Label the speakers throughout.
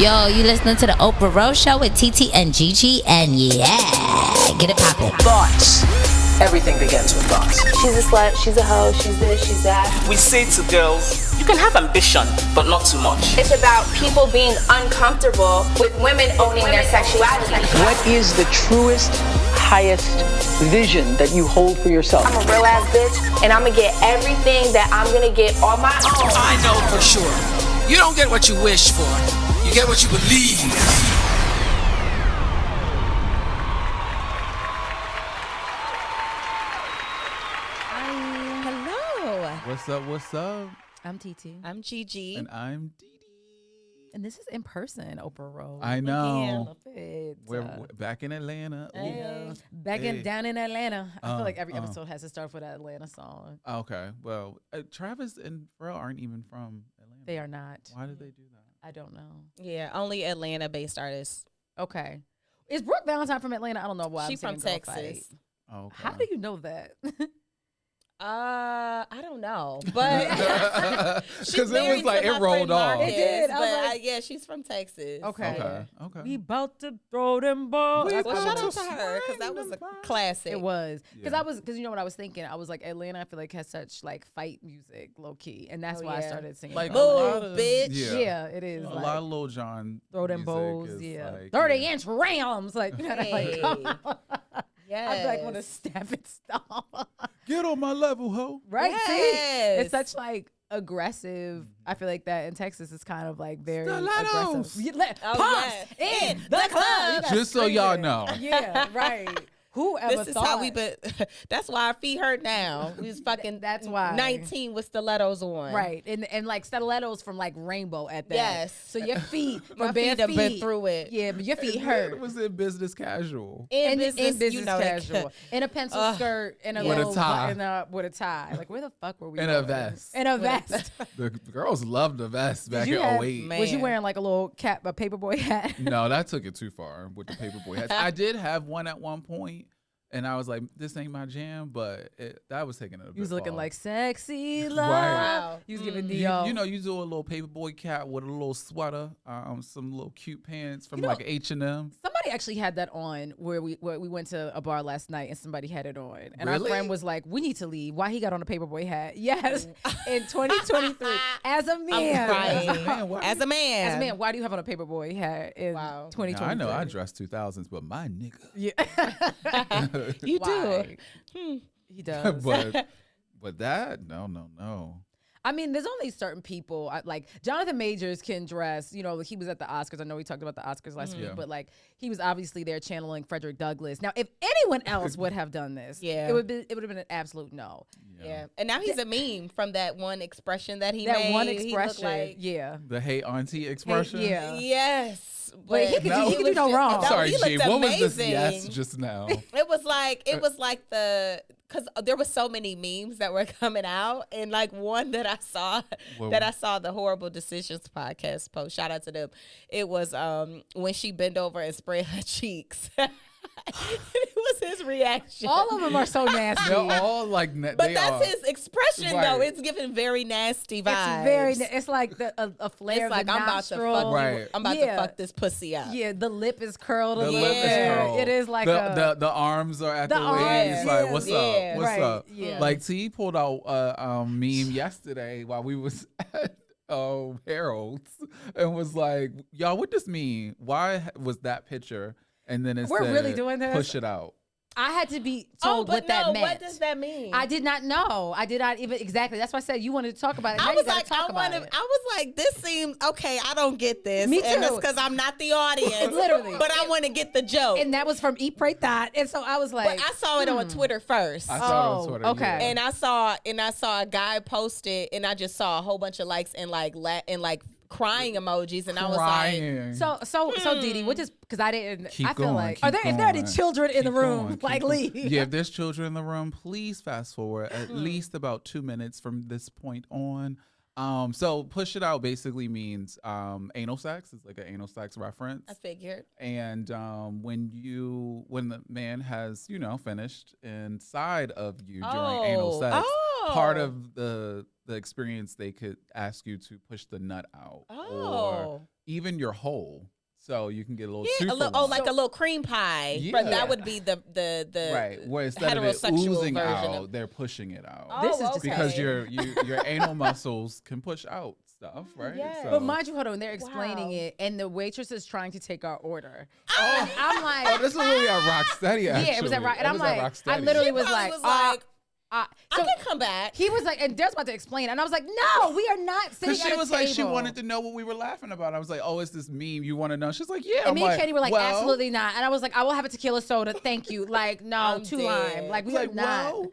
Speaker 1: Yo, you listening to the Oprah Rose Show with TT and GG, and yeah, get it poppin'.
Speaker 2: Thoughts. Everything begins with thoughts.
Speaker 3: She's a slut, she's a hoe, she's this, she's that.
Speaker 2: We say to girls, you can have ambition, but not too much.
Speaker 3: It's about people being uncomfortable with women owning their sexuality.
Speaker 4: What is the truest, highest vision that you hold for yourself?
Speaker 3: I'm a real ass bitch, and I'm gonna get everything that I'm gonna get on my own.
Speaker 5: I know for sure. You don't get what you wish for. You get what you believe.
Speaker 6: Hello.
Speaker 7: What's up? What's up?
Speaker 6: I'm TT.
Speaker 8: I'm GG.
Speaker 7: And I'm Dee Dee.
Speaker 6: And this is in person, Oprah Rose.
Speaker 7: I know.
Speaker 6: Love it.
Speaker 7: We're back in Atlanta.
Speaker 6: Hey. Down in Atlanta. I feel like every episode has to start with that Atlanta song.
Speaker 7: Okay. Well, Travis and Pharrell aren't even from Atlanta.
Speaker 6: They are not.
Speaker 7: Why did they do that?
Speaker 6: I don't know.
Speaker 8: Yeah, only Atlanta-based artists.
Speaker 6: Okay. Is Brooke Valentine from Atlanta? I don't know why.
Speaker 8: She's from Texas.
Speaker 7: Oh, okay.
Speaker 6: How do you know that?
Speaker 8: I don't know, but
Speaker 7: because it was like it rolled off.
Speaker 6: It did.
Speaker 8: But yeah, she's from Texas.
Speaker 6: Okay.
Speaker 7: Okay.
Speaker 6: We about to throw them balls.
Speaker 8: Well, shout out to her because that was a classic.
Speaker 6: It was because you know what I was thinking. I was like, Atlanta, I feel like has such like fight music, low key, and that's why I started singing.
Speaker 7: Like
Speaker 8: move, bitch.
Speaker 7: Yeah,
Speaker 6: it is.
Speaker 7: A
Speaker 6: like,
Speaker 7: lot of Lil Jon.
Speaker 6: Throw them bowls.
Speaker 7: Yeah.
Speaker 6: Like, 30-inch rams. Like, you gotta like. Come on.
Speaker 8: Yes.
Speaker 6: I like want to stab and stomp.
Speaker 7: Get on my level, ho.
Speaker 6: Right?
Speaker 8: Yes.
Speaker 6: See? It's such like aggressive. I feel like that in Texas is kind of like very
Speaker 7: Stilettos.
Speaker 6: aggressive.
Speaker 8: Oh,
Speaker 6: Pumps
Speaker 8: yeah.
Speaker 6: in the club.
Speaker 7: Just so y'all know.
Speaker 6: Yeah, right. Whoever
Speaker 8: This is
Speaker 6: thought?
Speaker 8: how we been. That's why our feet hurt now. We was fucking.
Speaker 6: That's why.
Speaker 8: 19 with stilettos on.
Speaker 6: Right, and like stilettos from like Rainbow at that.
Speaker 8: Yes.
Speaker 6: So your feet,
Speaker 8: My
Speaker 6: from bare
Speaker 8: feet have been through it.
Speaker 6: Yeah, but your feet
Speaker 7: It
Speaker 6: hurt.
Speaker 7: was in business casual.
Speaker 8: In business,
Speaker 6: business
Speaker 8: you know,
Speaker 6: casual, in a pencil skirt, and a
Speaker 7: With a
Speaker 6: little
Speaker 7: tie.
Speaker 6: with a tie. Like where the fuck were we?
Speaker 7: In
Speaker 6: going?
Speaker 7: a vest.
Speaker 6: In a vest.
Speaker 7: The girls loved the vest back
Speaker 6: you
Speaker 7: in
Speaker 6: have-
Speaker 7: 08.
Speaker 8: Man.
Speaker 6: Was you wearing like a little cap, a paperboy hat?
Speaker 7: No, that took it too far with the paperboy hats. I did have one at one point, and I was like, "This ain't my jam," but that was taking it a bit.
Speaker 6: You was looking
Speaker 7: far.
Speaker 6: like sexy love.
Speaker 8: Wow.
Speaker 6: You was giving
Speaker 7: you
Speaker 6: the
Speaker 7: know, you do a little paperboy cap with a little sweater, some little cute pants from like H&M.
Speaker 6: Somebody actually had that on where we went to a bar last night and somebody had it on. And
Speaker 7: Really?
Speaker 6: our friend was like, we need to leave. Why he got on a paperboy hat? Yes, in 2023. As a man.
Speaker 8: As a man.
Speaker 6: As a man, why do you have on a paperboy hat in
Speaker 8: Wow.
Speaker 6: 2023?
Speaker 7: Now, I know I dressed 2000s, but my nigga.
Speaker 6: Yeah.
Speaker 8: You
Speaker 6: Why?
Speaker 8: do.
Speaker 6: He does.
Speaker 7: but that, no.
Speaker 6: I mean, there's only certain people like Jonathan Majors can dress. You know, he was at the Oscars. I know we talked about the Oscars last week, but like he was obviously there channeling Frederick Douglass. Now, if anyone else would have done this, it would have been an absolute no.
Speaker 8: Yeah. And now he's a meme from that one expression that he
Speaker 6: That
Speaker 8: made.
Speaker 6: one
Speaker 8: He looked
Speaker 6: expression,
Speaker 8: like,
Speaker 6: yeah.
Speaker 7: The hey auntie expression.
Speaker 6: Yeah.
Speaker 8: Yes.
Speaker 6: But he could do no wrong.
Speaker 7: I'm sorry,
Speaker 8: he
Speaker 7: G.
Speaker 8: looked
Speaker 7: What was this
Speaker 8: amazing.
Speaker 7: yes just now?
Speaker 8: It was like because there was so many memes that were coming out, and like one that I saw the Horrible Decisions podcast post. Shout out to them. It was when she bent over and sprayed her cheeks. It was his reaction.
Speaker 6: All of them are so nasty.
Speaker 7: They're all like,
Speaker 8: but that's his expression
Speaker 7: Right.
Speaker 8: though. It's giving very nasty vibes.
Speaker 6: It's very. It's like a flare.
Speaker 8: It's like
Speaker 6: of the
Speaker 8: I'm about
Speaker 6: nostril.
Speaker 8: to fuck.
Speaker 7: Right.
Speaker 8: I'm about to fuck this pussy up.
Speaker 6: Yeah, the lip is curled a
Speaker 7: The
Speaker 6: little
Speaker 7: lip is
Speaker 6: bit.
Speaker 7: curled.
Speaker 6: It is like
Speaker 7: the arms are at the
Speaker 6: arms,
Speaker 7: waist. Like,
Speaker 6: yeah.
Speaker 7: what's
Speaker 8: Yeah.
Speaker 7: up? What's
Speaker 6: Right,
Speaker 7: up?
Speaker 6: yeah.
Speaker 7: Like T pulled out a meme yesterday while we was at Harold's and was like, "Y'all, what this mean? Why was that picture?" And then it
Speaker 6: We're
Speaker 7: said,
Speaker 6: really doing this?
Speaker 7: Push it out.
Speaker 6: I had to be told
Speaker 8: but
Speaker 6: what that meant.
Speaker 8: What does that mean?
Speaker 6: I did not know. I did not even exactly. That's why I said you wanted to talk about it. Now
Speaker 8: I
Speaker 6: you
Speaker 8: was
Speaker 6: gotta
Speaker 8: like,
Speaker 6: talk about it.
Speaker 8: I was like, this seems okay. I don't get this.
Speaker 6: Me
Speaker 8: And it's
Speaker 6: too.
Speaker 8: because I'm not the audience.
Speaker 6: Literally.
Speaker 8: But I want to get the joke.
Speaker 6: And that was from Eat, Pray, Thought. And so I was like,
Speaker 8: but I saw it on Twitter first.
Speaker 7: I saw it on Twitter.
Speaker 6: okay.
Speaker 7: Yeah.
Speaker 8: And I saw a guy post it, and I just saw a whole bunch of likes and like crying emojis, and I was like,
Speaker 6: so Dee Dee, what is because I didn't.
Speaker 7: Keep
Speaker 6: I feel
Speaker 7: going,
Speaker 6: like
Speaker 7: keep
Speaker 6: if there are any
Speaker 7: going.
Speaker 6: children in the
Speaker 7: Keep
Speaker 6: room,
Speaker 7: going, keep
Speaker 6: like
Speaker 7: going.
Speaker 6: leave.
Speaker 7: Yeah, if there's children in the room, please fast forward at least about 2 minutes from this point on. So push it out basically means anal sex. It's like an anal sex reference.
Speaker 8: I figured.
Speaker 7: And when the man has, finished inside of you during anal sex, part of the experience, they could ask you to push the nut out or even your hole. So you can get a little
Speaker 8: like a little cream pie.
Speaker 7: Yeah.
Speaker 8: But that would be the
Speaker 7: right. Where instead of it oozing out, they're pushing it out.
Speaker 8: This is
Speaker 7: because your anal muscles can push out stuff, right?
Speaker 8: Yes.
Speaker 7: So,
Speaker 6: But mind you, hold on, they're explaining it, and the waitress is trying to take our order. And I'm like,
Speaker 7: this was really at Rocksteady. Actually,
Speaker 6: yeah, it was at Rock, and I'm like, I
Speaker 7: Rocksteady.
Speaker 6: literally was like,
Speaker 8: I can come back.
Speaker 6: He was like, and Des about to explain, and I was like, no, we are not sitting at a
Speaker 7: she was
Speaker 6: table.
Speaker 7: like, she wanted to know what we were laughing about. I was like, oh, it's this meme. You want to know? She's like, yeah.
Speaker 6: And me and Katie were like,
Speaker 7: well,
Speaker 6: absolutely not. And I was like, I will have a tequila soda, thank you. Like, no,
Speaker 8: I'm
Speaker 6: 2
Speaker 8: dead.
Speaker 6: lime. Like, we
Speaker 7: It's
Speaker 6: are
Speaker 7: like,
Speaker 6: not.
Speaker 7: well,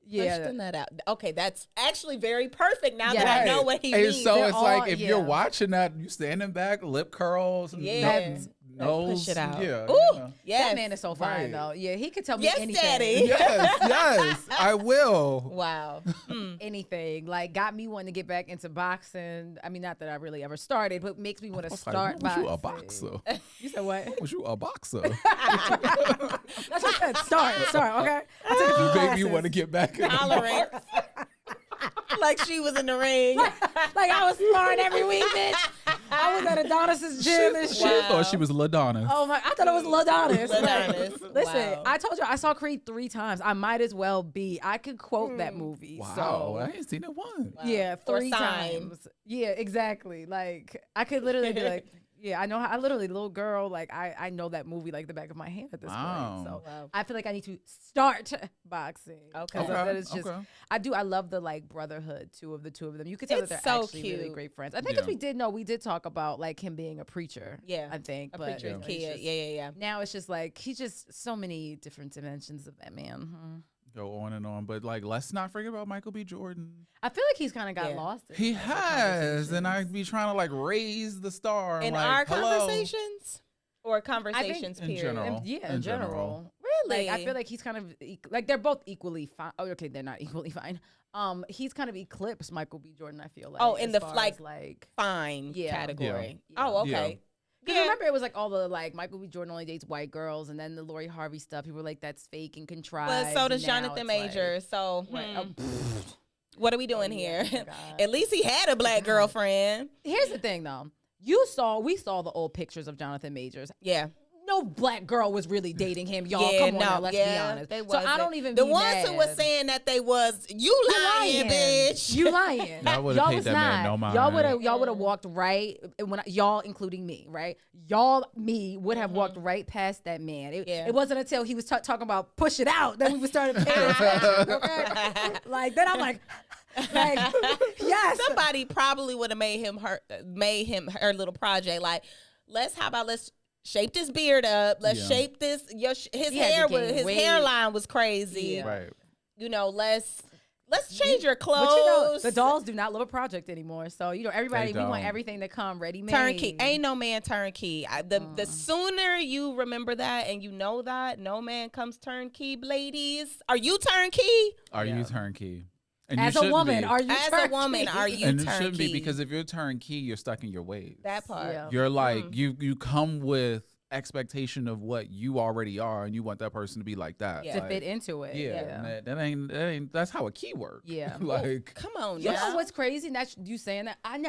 Speaker 6: Yeah.
Speaker 8: Push the nut out. Okay, that's actually very perfect now that
Speaker 6: Yes.
Speaker 8: I know what he
Speaker 7: and
Speaker 8: means.
Speaker 7: so
Speaker 6: They're
Speaker 7: it's
Speaker 6: all-
Speaker 7: like if you're
Speaker 6: yeah.
Speaker 7: watching that, you standing back, lip curls,
Speaker 8: Yeah.
Speaker 7: nose,
Speaker 8: Push it out.
Speaker 7: Yeah,
Speaker 8: Ooh,
Speaker 7: yeah.
Speaker 6: That
Speaker 8: yes.
Speaker 6: man is so fine,
Speaker 7: Right.
Speaker 6: though. Yeah, he could tell me
Speaker 8: Yes,
Speaker 6: anything.
Speaker 8: Daddy.
Speaker 7: yes, I will.
Speaker 8: Wow.
Speaker 6: Anything. Like, got me wanting to get back into boxing. I mean, not that I really ever started, but makes me want to start
Speaker 7: was
Speaker 6: boxing.
Speaker 7: you a boxer?
Speaker 6: You said what?
Speaker 7: Was you a boxer?
Speaker 6: That's what I said. Start, okay? I took a few
Speaker 7: You
Speaker 6: classes.
Speaker 7: make me want to get back in the
Speaker 8: Tolerant. Like she was in the ring.
Speaker 6: Like, I was sparring every week, bitch. I was at Adonis's gym and
Speaker 7: She
Speaker 6: shit.
Speaker 7: thought she was Ladonis.
Speaker 6: Oh my! I thought it was Ladonis.
Speaker 8: Ladonis.
Speaker 6: Listen,
Speaker 8: Wow.
Speaker 6: I told you I saw Creed 3 times. I might as well be. I could quote that movie.
Speaker 7: Wow,
Speaker 6: So
Speaker 7: I ain't seen it once.
Speaker 6: yeah,
Speaker 8: Or
Speaker 6: 3
Speaker 8: Sign.
Speaker 6: times. Yeah, exactly. Like I could literally be like, yeah, I know. I literally, little girl, like I know that movie like the back of my hand at this
Speaker 7: Wow.
Speaker 6: point. So
Speaker 8: Wow.
Speaker 6: I feel like I need to start boxing.
Speaker 8: Okay.
Speaker 6: 'Cause that is just.
Speaker 7: Okay.
Speaker 6: I love the like brotherhood too of the two of them. You could tell
Speaker 8: It's
Speaker 6: that they're
Speaker 8: so
Speaker 6: actually really
Speaker 8: cute.
Speaker 6: great friends. I think because
Speaker 7: Yeah.
Speaker 6: we did talk about like him being a preacher.
Speaker 8: Yeah.
Speaker 6: I think
Speaker 8: A
Speaker 6: but,
Speaker 8: preacher's
Speaker 6: you know, he's
Speaker 8: kid.
Speaker 6: just-
Speaker 8: Yeah.
Speaker 6: Now it's just like he's just so many different dimensions of that man.
Speaker 7: Go on and on, but like, let's not forget about Michael B. Jordan.
Speaker 6: I feel like he's kind of got
Speaker 8: Yeah.
Speaker 6: lost. In
Speaker 7: He
Speaker 6: like, the
Speaker 7: has, and
Speaker 6: conversations.
Speaker 7: I'd be trying to like raise the star.
Speaker 8: In
Speaker 7: like,
Speaker 8: our
Speaker 7: hello.
Speaker 8: conversations or conversations
Speaker 7: in
Speaker 8: period.
Speaker 7: general.
Speaker 6: Yeah,
Speaker 7: In
Speaker 6: in
Speaker 7: general.
Speaker 6: general.
Speaker 8: Really?
Speaker 6: Like I feel like he's kind of like they're both equally fine. Oh, okay, they're not equally fine. He's kind of eclipsed Michael B. Jordan. I feel like.
Speaker 8: Oh, in
Speaker 6: as
Speaker 8: the,
Speaker 6: far
Speaker 8: like,
Speaker 6: as, like.
Speaker 8: Fine
Speaker 6: Yeah.
Speaker 8: category.
Speaker 6: Yeah.
Speaker 8: Oh, okay.
Speaker 6: Because remember, it was like all the like Michael B. Jordan only dates white girls, and then the Lori Harvey stuff. People were like, "That's fake and contrived."
Speaker 8: But so does
Speaker 6: Now
Speaker 8: Jonathan
Speaker 6: it's like-
Speaker 8: Majors. So
Speaker 6: Right.
Speaker 8: what are we doing here?
Speaker 6: Oh, God.
Speaker 8: At least he had a black girlfriend.
Speaker 6: Here's the thing, though. We saw the old pictures of Jonathan Majors.
Speaker 8: Yeah.
Speaker 6: No black girl was really dating him, y'all.
Speaker 8: Yeah,
Speaker 6: Come on,
Speaker 8: no,
Speaker 6: now, let's be
Speaker 8: yeah,
Speaker 6: honest.
Speaker 8: they
Speaker 6: So I
Speaker 8: wasn't.
Speaker 6: don't even.
Speaker 8: The
Speaker 6: be
Speaker 8: ones
Speaker 6: mad.
Speaker 8: who was saying that they was you lying, bitch.
Speaker 6: You lying.
Speaker 7: I would've
Speaker 6: Y'all
Speaker 7: paid
Speaker 6: was
Speaker 7: that man no mind.
Speaker 6: Y'all would have walked right when y'all, including me, right? Me would have walked right past that man. It wasn't until he was talking about push it out that we would start paying attention. Okay? Like then I'm like yes.
Speaker 8: Somebody probably would have made him her little project. Like, let's shape this beard up. Let's shape this. His hairline was crazy.
Speaker 6: Yeah.
Speaker 7: Right.
Speaker 8: You know, let's change your clothes.
Speaker 6: But you know, the dolls do not love a project anymore. So you know, everybody
Speaker 7: They
Speaker 6: we want
Speaker 7: don't.
Speaker 6: everything to come ready made.
Speaker 8: Turnkey. Ain't no man turnkey. The sooner you remember that and you know that, no man comes turnkey, ladies. Are you turnkey?
Speaker 7: Are you turnkey? And
Speaker 6: As
Speaker 7: you
Speaker 6: a
Speaker 7: shouldn't
Speaker 6: woman,
Speaker 7: be.
Speaker 6: are you
Speaker 8: As
Speaker 6: turnkey?
Speaker 8: a woman, are you
Speaker 7: And it
Speaker 8: turnkey?
Speaker 7: shouldn't be, because if you're turnkey, you're stuck in your ways.
Speaker 8: That part.
Speaker 6: Yeah.
Speaker 7: You're like you come with expectation of what you already are, and you want that person to be like that.
Speaker 8: Yeah.
Speaker 6: to
Speaker 7: Like,
Speaker 6: fit into it.
Speaker 7: Yeah, and that ain't. That's how a key works.
Speaker 6: Yeah.
Speaker 7: like
Speaker 8: Come on,
Speaker 6: You
Speaker 8: now.
Speaker 6: know what's crazy? That's you saying that. I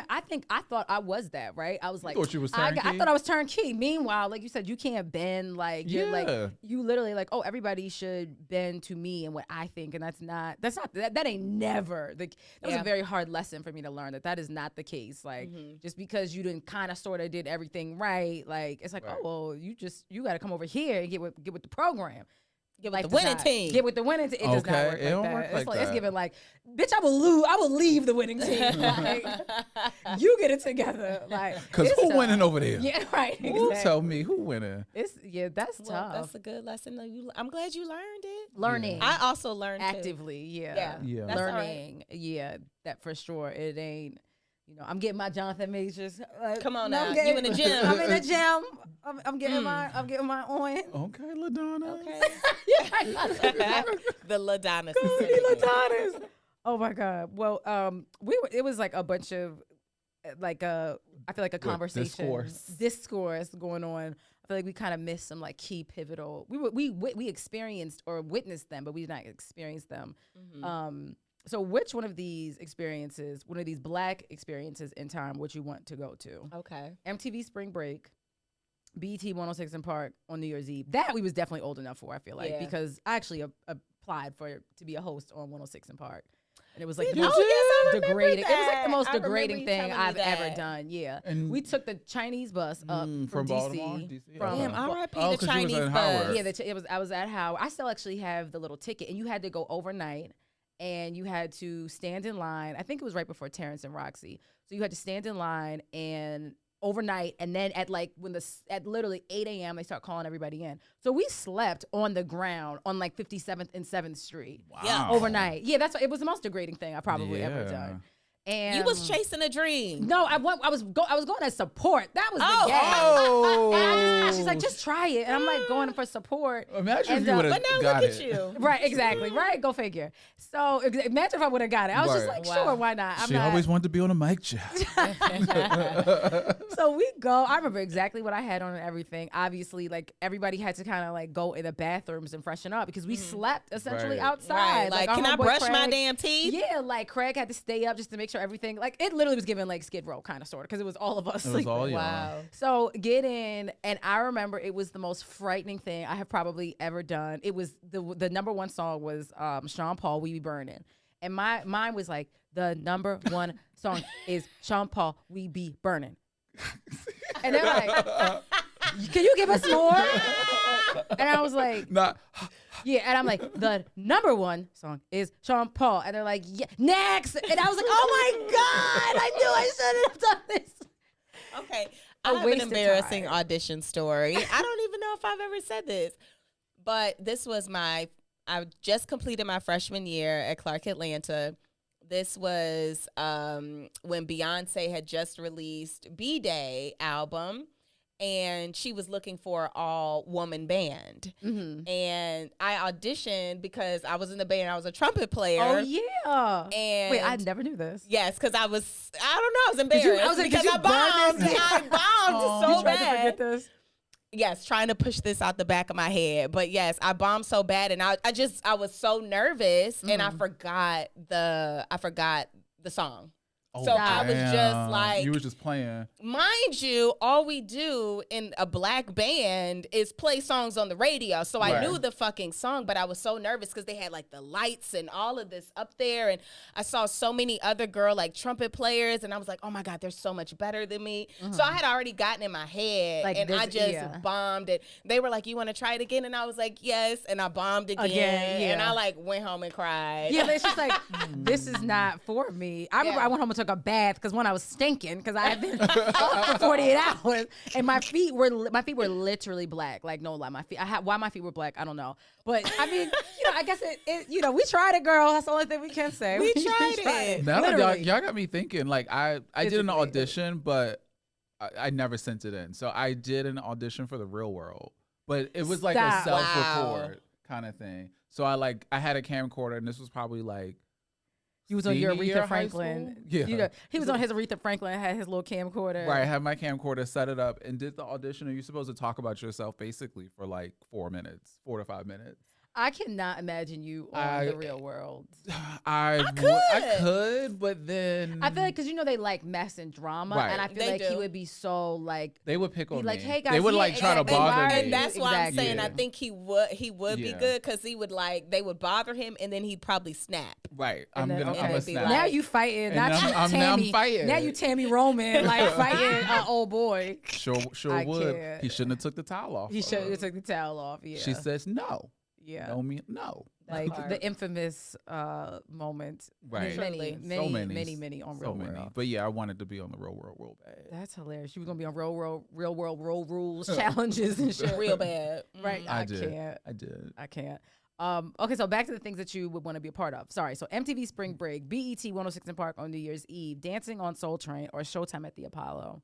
Speaker 6: thought I was that, right? I was like,
Speaker 7: thought you was
Speaker 6: I
Speaker 7: turnkey?
Speaker 6: thought I was turnkey. Meanwhile, like you said, you can't bend. Like you're like
Speaker 7: Yeah.
Speaker 6: you literally like, oh, everybody should bend to me and what I think, and that ain't never that was
Speaker 8: Yeah.
Speaker 6: a very hard lesson for me to learn that is not the case. Like just because you didn't kind of sort of did everything right, like it's like,
Speaker 7: Right.
Speaker 6: oh well, you got to come over here and get with the program.
Speaker 8: Get with
Speaker 6: Life
Speaker 8: the
Speaker 6: does
Speaker 8: winning
Speaker 6: not-
Speaker 8: team.
Speaker 6: Get with the winning team. It does not
Speaker 7: Okay,
Speaker 6: work
Speaker 7: it
Speaker 6: like
Speaker 7: don't
Speaker 6: that.
Speaker 7: work
Speaker 6: It's
Speaker 7: like
Speaker 6: it's
Speaker 7: that.
Speaker 6: giving like, bitch, I will leave the winning team. Like, you get it together. Like,
Speaker 7: because
Speaker 6: it's
Speaker 7: who
Speaker 6: tough.
Speaker 7: winning over there?
Speaker 6: Yeah, right.
Speaker 7: You
Speaker 6: Exactly.
Speaker 7: tell me who winning.
Speaker 6: That's
Speaker 8: Well,
Speaker 6: tough.
Speaker 8: that's a good lesson. I'm glad you learned it.
Speaker 6: Learning
Speaker 8: I also learned too.
Speaker 6: actively.
Speaker 8: Yeah.
Speaker 7: Yeah.
Speaker 8: That's all right.
Speaker 6: Learning. Yeah, that for sure. It ain't. You know, I'm getting my Jonathan Majors.
Speaker 8: Come on
Speaker 6: I'm
Speaker 8: now.
Speaker 6: getting-
Speaker 8: You in the gym.
Speaker 6: I'm in the gym. I'm getting my on.
Speaker 7: Okay, Ladonna.
Speaker 8: Okay. The Ladonis.
Speaker 6: Ladonis. Oh my God. Well, it was like a bunch of I feel like a conversation discourse going on. I feel like we kind of missed some like key pivotal. We experienced or witnessed them, but we did not experience them. So which one of these experiences, one of these Black experiences in time, would you want to go to?
Speaker 8: Okay.
Speaker 6: MTV Spring Break, BET 106 in Park on New Year's Eve. That we was definitely old enough for, I feel like, because I actually applied to be a host on 106 in Park. And it was like the most degrading. It was like the most degrading thing I've ever done. Yeah, and we took the Chinese bus up from DC.
Speaker 8: Damn, R.I.P. the Chinese bus.
Speaker 6: Yeah, I was at Howard. I still actually have the little ticket, and you had to go overnight, and you had to stand in line. I think it was right before Terrence and Roxy. So you had to stand in line and overnight, and then at literally 8 a.m. they start calling everybody in. So we slept on the ground on like 57th and 7th Street.
Speaker 7: Wow.
Speaker 6: Yeah, overnight. Yeah, it was the most degrading thing I probably ever done. And
Speaker 8: you was chasing a dream.
Speaker 6: No, I was going as support. That was the gag. And she's like, just try it. And I'm like going for support.
Speaker 7: Imagine if you would have got it.
Speaker 8: Look at you.
Speaker 6: Right, exactly. Right, go figure. So imagine if I would have got it. I was just like, sure, why not?
Speaker 7: She always wanted to be on a mic check.
Speaker 6: So we go. I remember exactly what I had on and everything. Obviously, like everybody had to kind of like go in the bathrooms and freshen up because we slept essentially outside.
Speaker 8: Right. Like can I brush my damn teeth?
Speaker 6: Yeah, like Craig had to stay up just to make sure everything, like it literally was giving like Skid Row kind of sort of because it was all of us.
Speaker 7: It was all
Speaker 8: wow.
Speaker 6: So get in, and I remember it was the most frightening thing I have probably ever done. It was the number one song was Sean Paul, We Be Burning. And mine was like, the number one song is Sean Paul, We Be Burning. And they're like, can you give us more? And I was like, yeah. And I'm like, the number one song is Sean Paul. And they're like, yeah, next. And I was like, oh my God, I knew I shouldn't have done this.
Speaker 8: Okay. I have an embarrassing audition story. I don't even know if I've ever said this, but this was I just completed my freshman year at Clark Atlanta. This was when Beyonce had just released B-Day album, and she was looking for an all-woman band. Mm-hmm. And I auditioned because I was in the band. I was a trumpet player.
Speaker 6: Oh, yeah.
Speaker 8: And
Speaker 6: wait, I never knew this.
Speaker 8: Because I was embarrassed. Because I bombed. I bombed so bad.
Speaker 6: To forget this?
Speaker 8: Yes, trying to push this out the back of my head. But yes, I bombed so bad, and I was so nervous, and I forgot the song.
Speaker 7: Oh,
Speaker 8: so I was just like,
Speaker 7: you were just playing.
Speaker 8: Mind you, all we do in a Black band is play songs on the radio. So I knew the fucking song, but I was so nervous because they had like the lights and all of this up there. And I saw so many other girl like trumpet players, and I was like, oh my God, they're so much better than me. Mm-hmm. So I had already gotten in my head, like, and I just bombed it. They were like, you want to try it again? And I was like, yes. And I bombed again. And I like went home and cried.
Speaker 6: Yeah, it's just like, this is not for me. I remember I went home and took a bath because when I was stinking because I had been up for 48 hours, and my feet were literally black. Like, no lie, why my feet were black, I don't know. But I mean, I guess it we tried it, girl. That's the only thing we can say.
Speaker 8: We tried it.
Speaker 7: Now y'all got me thinking. Like I did an audition, but I never sent it in. So I did an audition for the Real World, but it was like a self-record kind of thing. So I had a camcorder, and this was probably like.
Speaker 6: He was on your Aretha Franklin.
Speaker 7: Yeah.
Speaker 6: He was on his Aretha Franklin, had his little camcorder.
Speaker 7: Right, I had my camcorder, set it up, and did the audition. And you're supposed to talk about yourself basically for like 4 to 5 minutes.
Speaker 6: I cannot imagine you on The Real World.
Speaker 7: I could, but then
Speaker 6: I feel like because they like mess and drama, and I feel like he would be so like
Speaker 7: they would pick on me.
Speaker 6: Like, hey guys,
Speaker 7: they would like try to bother me,
Speaker 8: and that's why I'm saying I think he would be good because he would they would bother him, and then he'd probably snap.
Speaker 7: Right, I'm gonna snap.
Speaker 6: Now you fighting, not you Tammy.
Speaker 7: Now I'm fighting.
Speaker 6: Now you Tammy Roman like fighting an old boy.
Speaker 7: Sure would. Can't. He shouldn't have took the towel off.
Speaker 6: He should have took the towel off. Yeah.
Speaker 7: She says no.
Speaker 6: Yeah.
Speaker 7: No.
Speaker 6: Like the infamous moment.
Speaker 7: Right.
Speaker 6: Many on Real World.
Speaker 7: But yeah, I wanted to be on the Real World real bad.
Speaker 6: That's hilarious. She was gonna be on Real World Road Rules challenges and shit.
Speaker 8: Real bad.
Speaker 6: Right. I can't. Okay, so back to the things that you would want to be a part of. Sorry. So MTV Spring Break, BET 106 in Park on New Year's Eve, Dancing on Soul Train, or Showtime at the Apollo.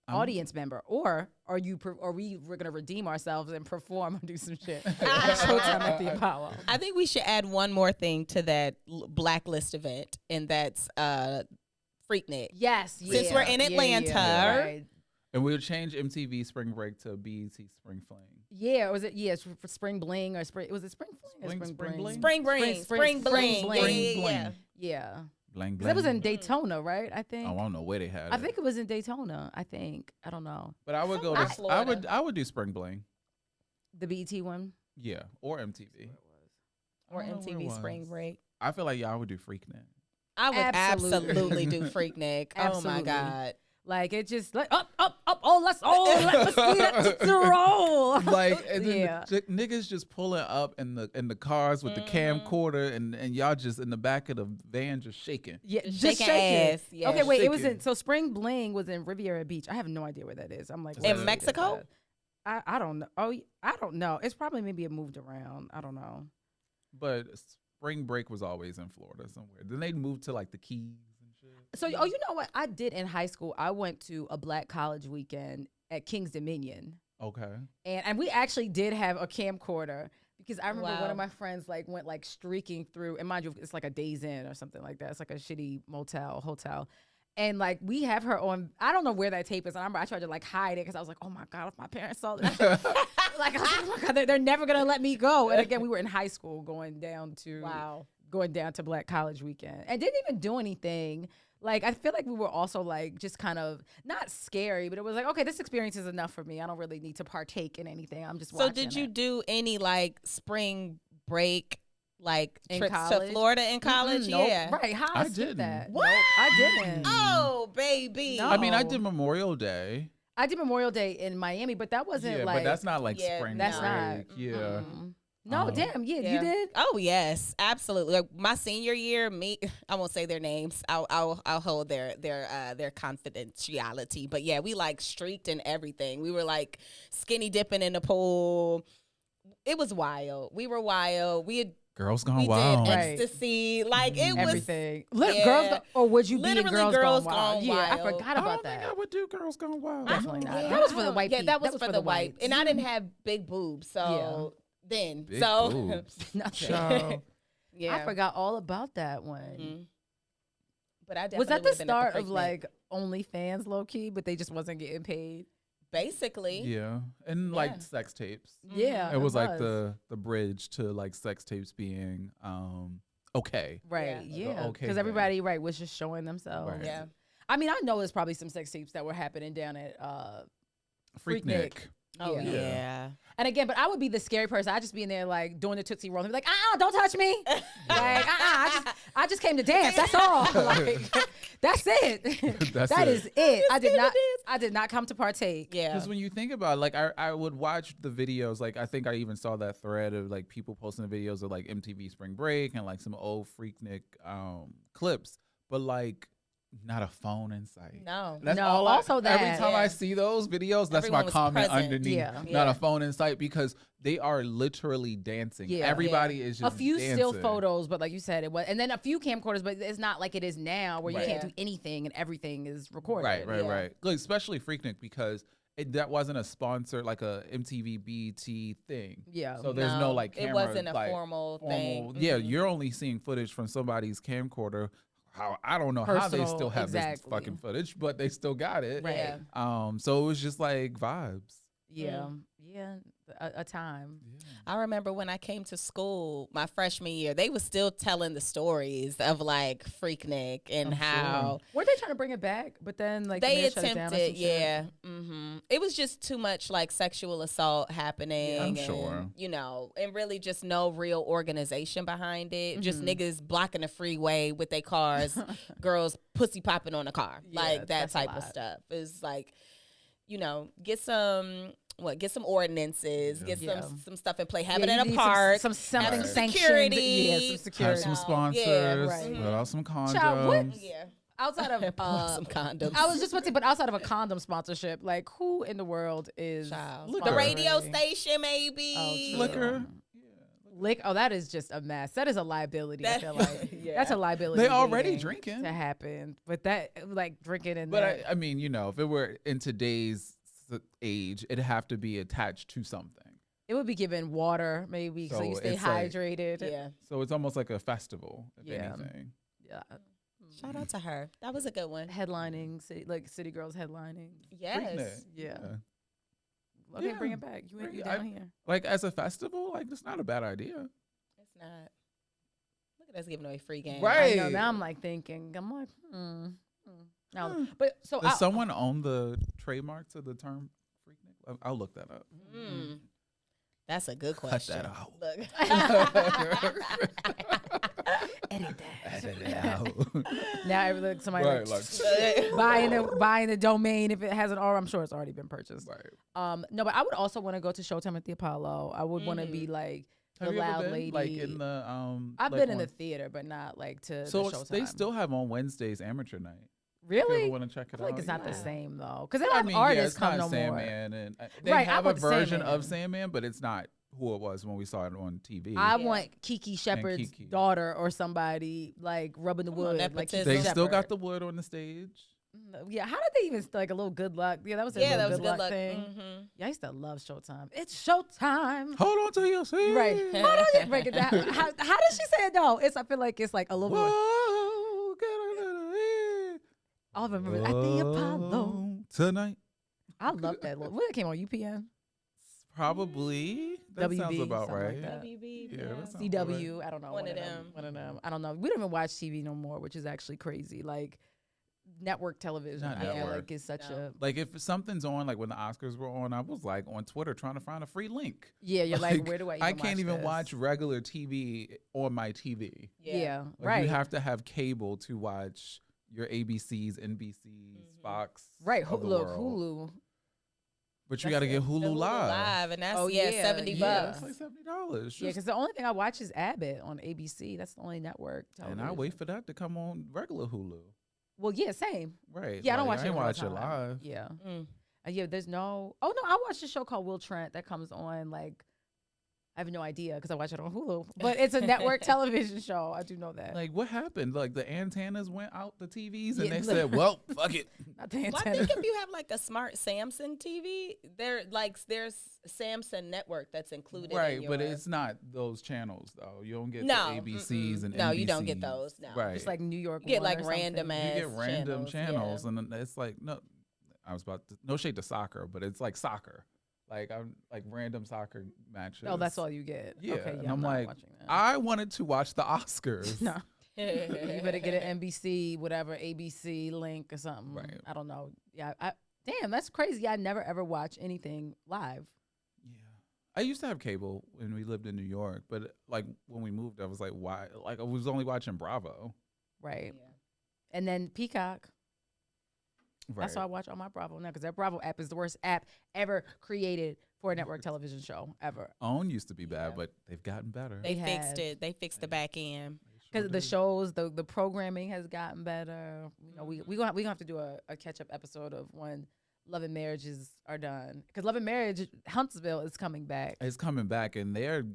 Speaker 6: audience member, or are we we're gonna redeem ourselves and perform and do some shit? Showtime at the Apollo.
Speaker 8: I think we should add one more thing to that blacklist event, and that's Freaknik.
Speaker 6: Yes,
Speaker 8: Since we're in Atlanta.
Speaker 6: Right.
Speaker 7: And we'll change MTV Spring Break to BET Spring Fling.
Speaker 6: Yeah, or was it? Yeah, it's for Spring Bling or Spring. Was it Spring Fling or Spring Bling?
Speaker 8: Spring Bling. Spring Bling.
Speaker 6: Yeah.
Speaker 7: Bling,
Speaker 6: That was in Daytona, right? I think.
Speaker 7: Oh, I don't know where they had it.
Speaker 6: I think it was in Daytona. I don't know.
Speaker 7: But I would go. I would do Spring Bling.
Speaker 6: The BET one.
Speaker 7: Yeah, or MTV.
Speaker 8: Or MTV Spring Break.
Speaker 7: I feel like y'all would do Freaknik.
Speaker 8: I would absolutely do Freaknik. Oh my God.
Speaker 6: Like it just like up, let's roll.
Speaker 7: Like and then the niggas just pulling up in the cars with the camcorder and y'all just in the back of the van just shaking.
Speaker 6: Yeah,
Speaker 8: just shaking. Ass. Yeah.
Speaker 6: Okay, wait, it was in Spring Bling was in Riviera Beach. I have no idea where that is. I'm like
Speaker 8: in Mexico?
Speaker 6: I don't know. Oh, I don't know. It's probably maybe it moved around. I don't know.
Speaker 7: But Spring Break was always in Florida somewhere. Then they moved to like the Keys.
Speaker 6: So, you know what I did in high school? I went to a black college weekend at King's Dominion.
Speaker 7: Okay.
Speaker 6: And we actually did have a camcorder because I remember one of my friends like went like streaking through, and mind you, it's like a Days Inn or something like that. It's like a shitty hotel. And like we have her on, I don't know where that tape is. And I remember I tried to like hide it because I was like, oh my God, if my parents saw this, like, oh my God, they're never gonna let me go. And again, we were in high school going down to black college weekend and didn't even do anything. Like, I feel like we were also like just kind of not scary, but it was like, okay, this experience is enough for me. I don't really need to partake in anything. I'm just watching.
Speaker 8: So did you do any like spring break like
Speaker 6: in
Speaker 8: trips
Speaker 6: college?
Speaker 8: To Florida in college?
Speaker 6: Nope.
Speaker 8: Yeah.
Speaker 6: Right. How I
Speaker 7: didn't.
Speaker 6: That?
Speaker 8: What?
Speaker 6: Nope, I didn't.
Speaker 8: Oh, baby.
Speaker 6: No.
Speaker 7: I mean, I did Memorial Day.
Speaker 6: I did Memorial Day in Miami, but that wasn't
Speaker 7: but that's not like spring
Speaker 6: that's
Speaker 7: break.
Speaker 6: Not.
Speaker 7: Yeah.
Speaker 6: Mm-hmm. No, damn, you did?
Speaker 8: Oh yes, absolutely. Like my senior year, I won't say their names. I'll hold their confidentiality. But yeah, we like streaked and everything. We were like skinny dipping in the pool. It was wild. We were wild. We
Speaker 7: Girls Gone Wild.
Speaker 8: Did ecstasy. Like it was
Speaker 6: everything. Girls, or would you be in Girls Gone Wild?
Speaker 8: Yeah,
Speaker 6: I forgot about that.
Speaker 7: I don't think I would do Girls Gone Wild.
Speaker 6: Definitely not. That was for the white people.
Speaker 8: That was for the white. And I didn't have big boobs, so then big boobs.
Speaker 6: Nothing. Yeah, I forgot all about that one.
Speaker 8: Mm-hmm. But I definitely
Speaker 6: was that the start of like OnlyFans, low key, but they just wasn't getting paid.
Speaker 8: Basically,
Speaker 7: yeah, and like sex tapes.
Speaker 6: Yeah,
Speaker 7: it was like the bridge to like sex tapes being okay.
Speaker 6: Right. Yeah. Because everybody was just showing themselves.
Speaker 7: Right.
Speaker 6: Yeah. I mean, I know there's probably some sex tapes that were happening down at
Speaker 7: Freaknik.
Speaker 8: Oh yeah.
Speaker 6: And again, but I would be the scary person. I'd just be in there like doing the Tootsie Roll and be like, don't touch me. Like, I just came to dance. That's all. Like, that's it. That is it. I did not come to partake.
Speaker 8: Yeah.
Speaker 7: Because when you think about it, like I would watch the videos, like I think I even saw that thread of like people posting the videos of like MTV Spring Break and like some old Freaknik clips. But like not a phone in sight.
Speaker 8: No.
Speaker 7: That's
Speaker 6: no,
Speaker 7: all
Speaker 6: also that.
Speaker 7: Every time I see those videos, that's
Speaker 8: Everyone
Speaker 7: my comment
Speaker 8: present.
Speaker 7: underneath.
Speaker 6: Yeah.
Speaker 7: Not a phone in sight because they are literally dancing.
Speaker 6: Yeah.
Speaker 7: Everybody is just
Speaker 6: a few
Speaker 7: dancing.
Speaker 6: still photos, but like you said, it was, and then a few camcorders, but it's not like it is now where you can't do anything and everything is recorded.
Speaker 7: Right. Like, especially Freaknik because that wasn't a sponsor, like a MTV BET thing.
Speaker 6: Yeah.
Speaker 7: So there's no like camera.
Speaker 8: It wasn't a formal thing.
Speaker 7: Yeah, you're only seeing footage from somebody's camcorder. I don't know how they still have this fucking footage, but they still got it.
Speaker 6: Right.
Speaker 7: So it was just like vibes.
Speaker 6: Yeah. Yeah. A time.
Speaker 7: Yeah.
Speaker 8: I remember when I came to school my freshman year, they were still telling the stories of like Freaknik and how
Speaker 6: were they trying to bring it back? But then like
Speaker 8: they attempted, It was just too much like sexual assault happening.
Speaker 7: I'm sure.
Speaker 8: You know, and really just no real organization behind it. Just niggas blocking the freeway with their cars, girls pussy popping on a car, like that type of stuff. It's like, you know, get some ordinances, get some stuff in play, have it in a park,
Speaker 6: some
Speaker 8: security,
Speaker 6: some security,
Speaker 7: have some sponsors, put out some condoms.
Speaker 6: Child, outside of
Speaker 8: some condoms.
Speaker 6: I was just about to say, but outside of a condom sponsorship, like who in the world is
Speaker 8: the radio station? Maybe
Speaker 7: Liquor.
Speaker 6: That is just a mess. That is a liability. I feel like that's a liability.
Speaker 7: They already drinking
Speaker 6: to happen, but that like drinking and.
Speaker 7: But I mean, if it were in today's age, it'd have to be attached to something. It
Speaker 6: would be given water, maybe, so you stay hydrated.
Speaker 7: So it's almost like a festival, if anything.
Speaker 6: Yeah.
Speaker 8: Shout out to her. That was a good one.
Speaker 6: Headlining, City Girls headlining.
Speaker 8: Yes.
Speaker 6: Yeah. Okay, bring it back. You down here.
Speaker 7: Like as a festival, like it's not a bad idea.
Speaker 8: It's not. Look at us giving away free games.
Speaker 7: Right.
Speaker 6: I know, now I'm like thinking, Now, but so
Speaker 7: does someone own the trademark to the term Freaknik? I'll look that up.
Speaker 8: That's a good question.
Speaker 7: Cut that out.
Speaker 8: Look.
Speaker 6: Edit that.
Speaker 7: Edit it out.
Speaker 6: Now somebody buying the domain if it hasn't already. I'm sure it's already been purchased.
Speaker 7: Right.
Speaker 6: No, but I would also want to go to Showtime at the Apollo. I would want to be like the loud lady.
Speaker 7: Like in the
Speaker 6: I've been in the theater, but not like to
Speaker 7: so
Speaker 6: the Showtime.
Speaker 7: They still have on Wednesdays amateur night.
Speaker 6: Really?
Speaker 7: If you want to check it out?
Speaker 6: Like it's not the same though, because they don't have artists come no
Speaker 7: Sandman
Speaker 6: more.
Speaker 7: And they have a version of Sandman, but it's not who it was when we saw it on TV.
Speaker 6: I want Kiki Shepard's daughter or somebody like rubbing the wood. Like
Speaker 7: they still got the wood on the stage.
Speaker 6: Yeah, how did they even like a little good luck? Yeah, that was a good luck thing. Yeah, I used to love Showtime. It's Showtime.
Speaker 7: Hold on to your seat.
Speaker 6: Right. Hold on, you break it down. How does she say it? No, I feel like it's like a little bit. I remember at the Apollo
Speaker 7: tonight.
Speaker 6: I love that. When it came on UPN.
Speaker 7: Probably. That
Speaker 6: WB,
Speaker 7: sounds about right.
Speaker 8: Like WB,
Speaker 6: CW. Right. I don't know.
Speaker 8: One of them.
Speaker 6: I don't know. We don't even watch TV no more, which is actually crazy. Like network television. I feel like it's such a
Speaker 7: like if something's on, like when the Oscars were on, I was like on Twitter trying to find a free link.
Speaker 6: Yeah, you're like where do I?
Speaker 7: I can't even watch regular TV on my TV.
Speaker 6: Yeah,
Speaker 7: like,
Speaker 6: right.
Speaker 7: You have to have cable to watch your ABCs, NBCs, Fox.
Speaker 6: Right. Hulu.
Speaker 7: But you got to get Hulu Live.
Speaker 8: And that's $70.
Speaker 7: That's like $70.
Speaker 6: Yeah, because the only thing I watch is Abbott on ABC. That's the only network television.
Speaker 7: And I wait for that to come on regular Hulu.
Speaker 6: Well, yeah, same.
Speaker 7: Right.
Speaker 6: Yeah, I don't watch
Speaker 7: it. I watch it live.
Speaker 6: Yeah. Yeah, there's no. Oh no, I watched a show called Will Trent that comes on like. I have no idea because I watch it on Hulu, but it's a network television show. I do know that.
Speaker 7: Like, what happened? Like, the antennas went out the TVs, and they said, "Well, fuck it."
Speaker 6: Not the antenna.
Speaker 8: Well, I think if you have like a smart Samsung TV, there's Samsung network that's included.
Speaker 7: Right,
Speaker 8: in your...
Speaker 7: but it's not those channels though. You don't get
Speaker 8: the
Speaker 7: ABCs and
Speaker 8: no,
Speaker 7: NBCs.
Speaker 8: you don't get those. No,
Speaker 7: right?
Speaker 6: It's like New York.
Speaker 8: You get like random ass.
Speaker 7: You get random channels, and it's like no. I was about to no shade to soccer, but it's like soccer. Like I'm like random soccer matches.
Speaker 6: Oh, that's all you get.
Speaker 7: Yeah,
Speaker 6: okay,
Speaker 7: and I'm like,
Speaker 6: watching that.
Speaker 7: I wanted to watch the Oscars.
Speaker 6: No, you better get an NBC, whatever ABC link or something.
Speaker 7: Right.
Speaker 6: I don't know. Yeah, damn, that's crazy. I never ever watch anything live.
Speaker 7: Yeah, I used to have cable when we lived in New York, but like when we moved, I was like, why? Like I was only watching Bravo.
Speaker 6: Right. Yeah. And then Peacock.
Speaker 7: Right.
Speaker 6: That's why I watch on my Bravo now, because that Bravo app is the worst app ever created for a network television show ever.
Speaker 7: OWN used to be bad, but they've gotten better.
Speaker 8: They fixed it. They fixed the back end.
Speaker 6: Because the shows, the programming has gotten better. You know, we gonna have to do a catch up episode of when Love and Marriages are done. Because Love and Marriage Huntsville is coming back.
Speaker 7: It's coming back, and they're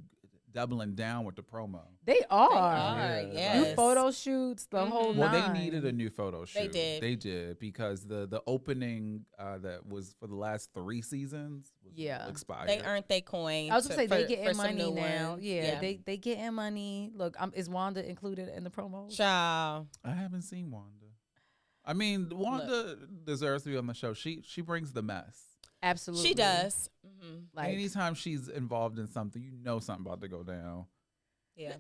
Speaker 7: doubling down with the promo.
Speaker 6: They are.
Speaker 8: Yes.
Speaker 6: New photo shoots, the whole
Speaker 7: Well,
Speaker 6: nine.
Speaker 7: they needed a new photo shoot.
Speaker 8: They
Speaker 7: did because the opening that was for the last 3 seasons was expired.
Speaker 8: They earned their coin.
Speaker 6: I was going to say, they getting money now.
Speaker 8: Ones.
Speaker 6: Yeah, they getting money. Look, is Wanda included in the promos?
Speaker 8: Child.
Speaker 7: I haven't seen Wanda. I mean, Wanda deserves to be on the show. She brings the mess.
Speaker 6: Absolutely.
Speaker 8: She does.
Speaker 6: Like,
Speaker 7: anytime she's involved in something, you know something about to go down.
Speaker 8: Yeah.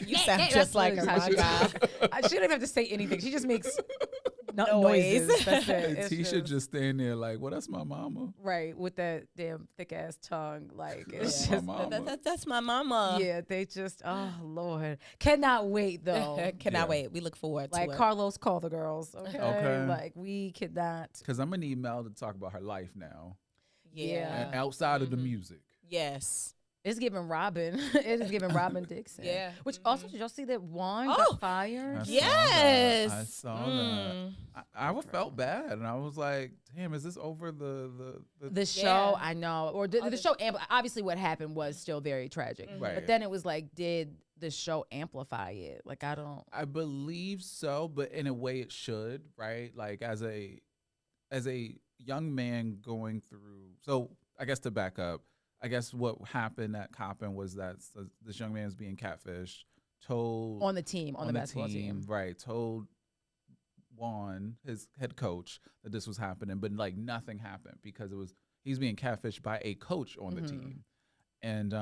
Speaker 8: You sound just like her.
Speaker 6: She don't even have to say anything. She just makes noises. That's it.
Speaker 7: Tisha just stand there like, well, that's my mama.
Speaker 6: Right, with that damn thick ass tongue. Like, it's
Speaker 7: my
Speaker 6: just
Speaker 7: mama.
Speaker 8: That's my mama.
Speaker 6: Yeah, they just, oh Lord, cannot wait though.
Speaker 8: Cannot wait. We look forward to
Speaker 6: like
Speaker 8: it.
Speaker 6: Carlos, call the girls. Okay, like we cannot.
Speaker 7: Because I'm gonna need Mel to talk about her life now.
Speaker 8: Yeah.
Speaker 7: And outside of the music.
Speaker 8: Yes.
Speaker 6: It's giving Robin. It is giving Robin Dixon.
Speaker 8: Yeah.
Speaker 6: Which also, did y'all see that Juan got fired?
Speaker 8: Yes.
Speaker 7: I saw that. I felt bad, and I was like, "Damn, is this over the
Speaker 6: show?" I know, or the show. Obviously, what happened was still very tragic.
Speaker 7: Right.
Speaker 6: But then it was like, did the show amplify it? Like, I don't.
Speaker 7: I believe so, but in a way, it should, right? Like as a young man going through. So I guess to back up. I guess what happened at Coppin was that this young man was being catfished, told
Speaker 6: on the team, on the basketball team,
Speaker 7: right? Told Juan, his head coach, that this was happening, but like nothing happened because he's being catfished by a coach on the team, and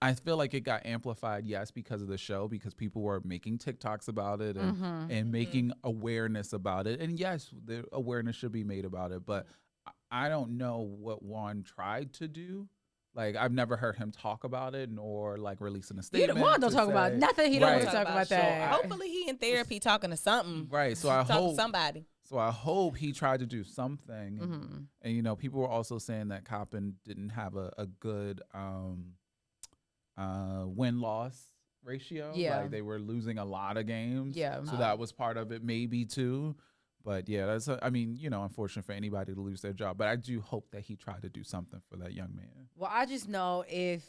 Speaker 7: I feel like it got amplified, yes, because of the show, because people were making TikToks about it and making awareness about it, and yes, the awareness should be made about it, but I don't know what Juan tried to do. Like, I've never heard him talk about it nor like releasing a statement.
Speaker 6: Juan don't talk about nothing. He don't want to talk about that.
Speaker 8: Hopefully he in therapy talking to something.
Speaker 7: Right. So I hope
Speaker 8: somebody.
Speaker 7: So I hope he tried to do something. And you know, people were also saying that Coppin didn't have a good win-loss ratio.
Speaker 6: Yeah.
Speaker 7: Like they were losing a lot of games.
Speaker 6: Yeah.
Speaker 7: So that was part of it, maybe too. But yeah, I mean, you know, unfortunate for anybody to lose their job. But I do hope that he tried to do something for that young man.
Speaker 6: Well, I just know if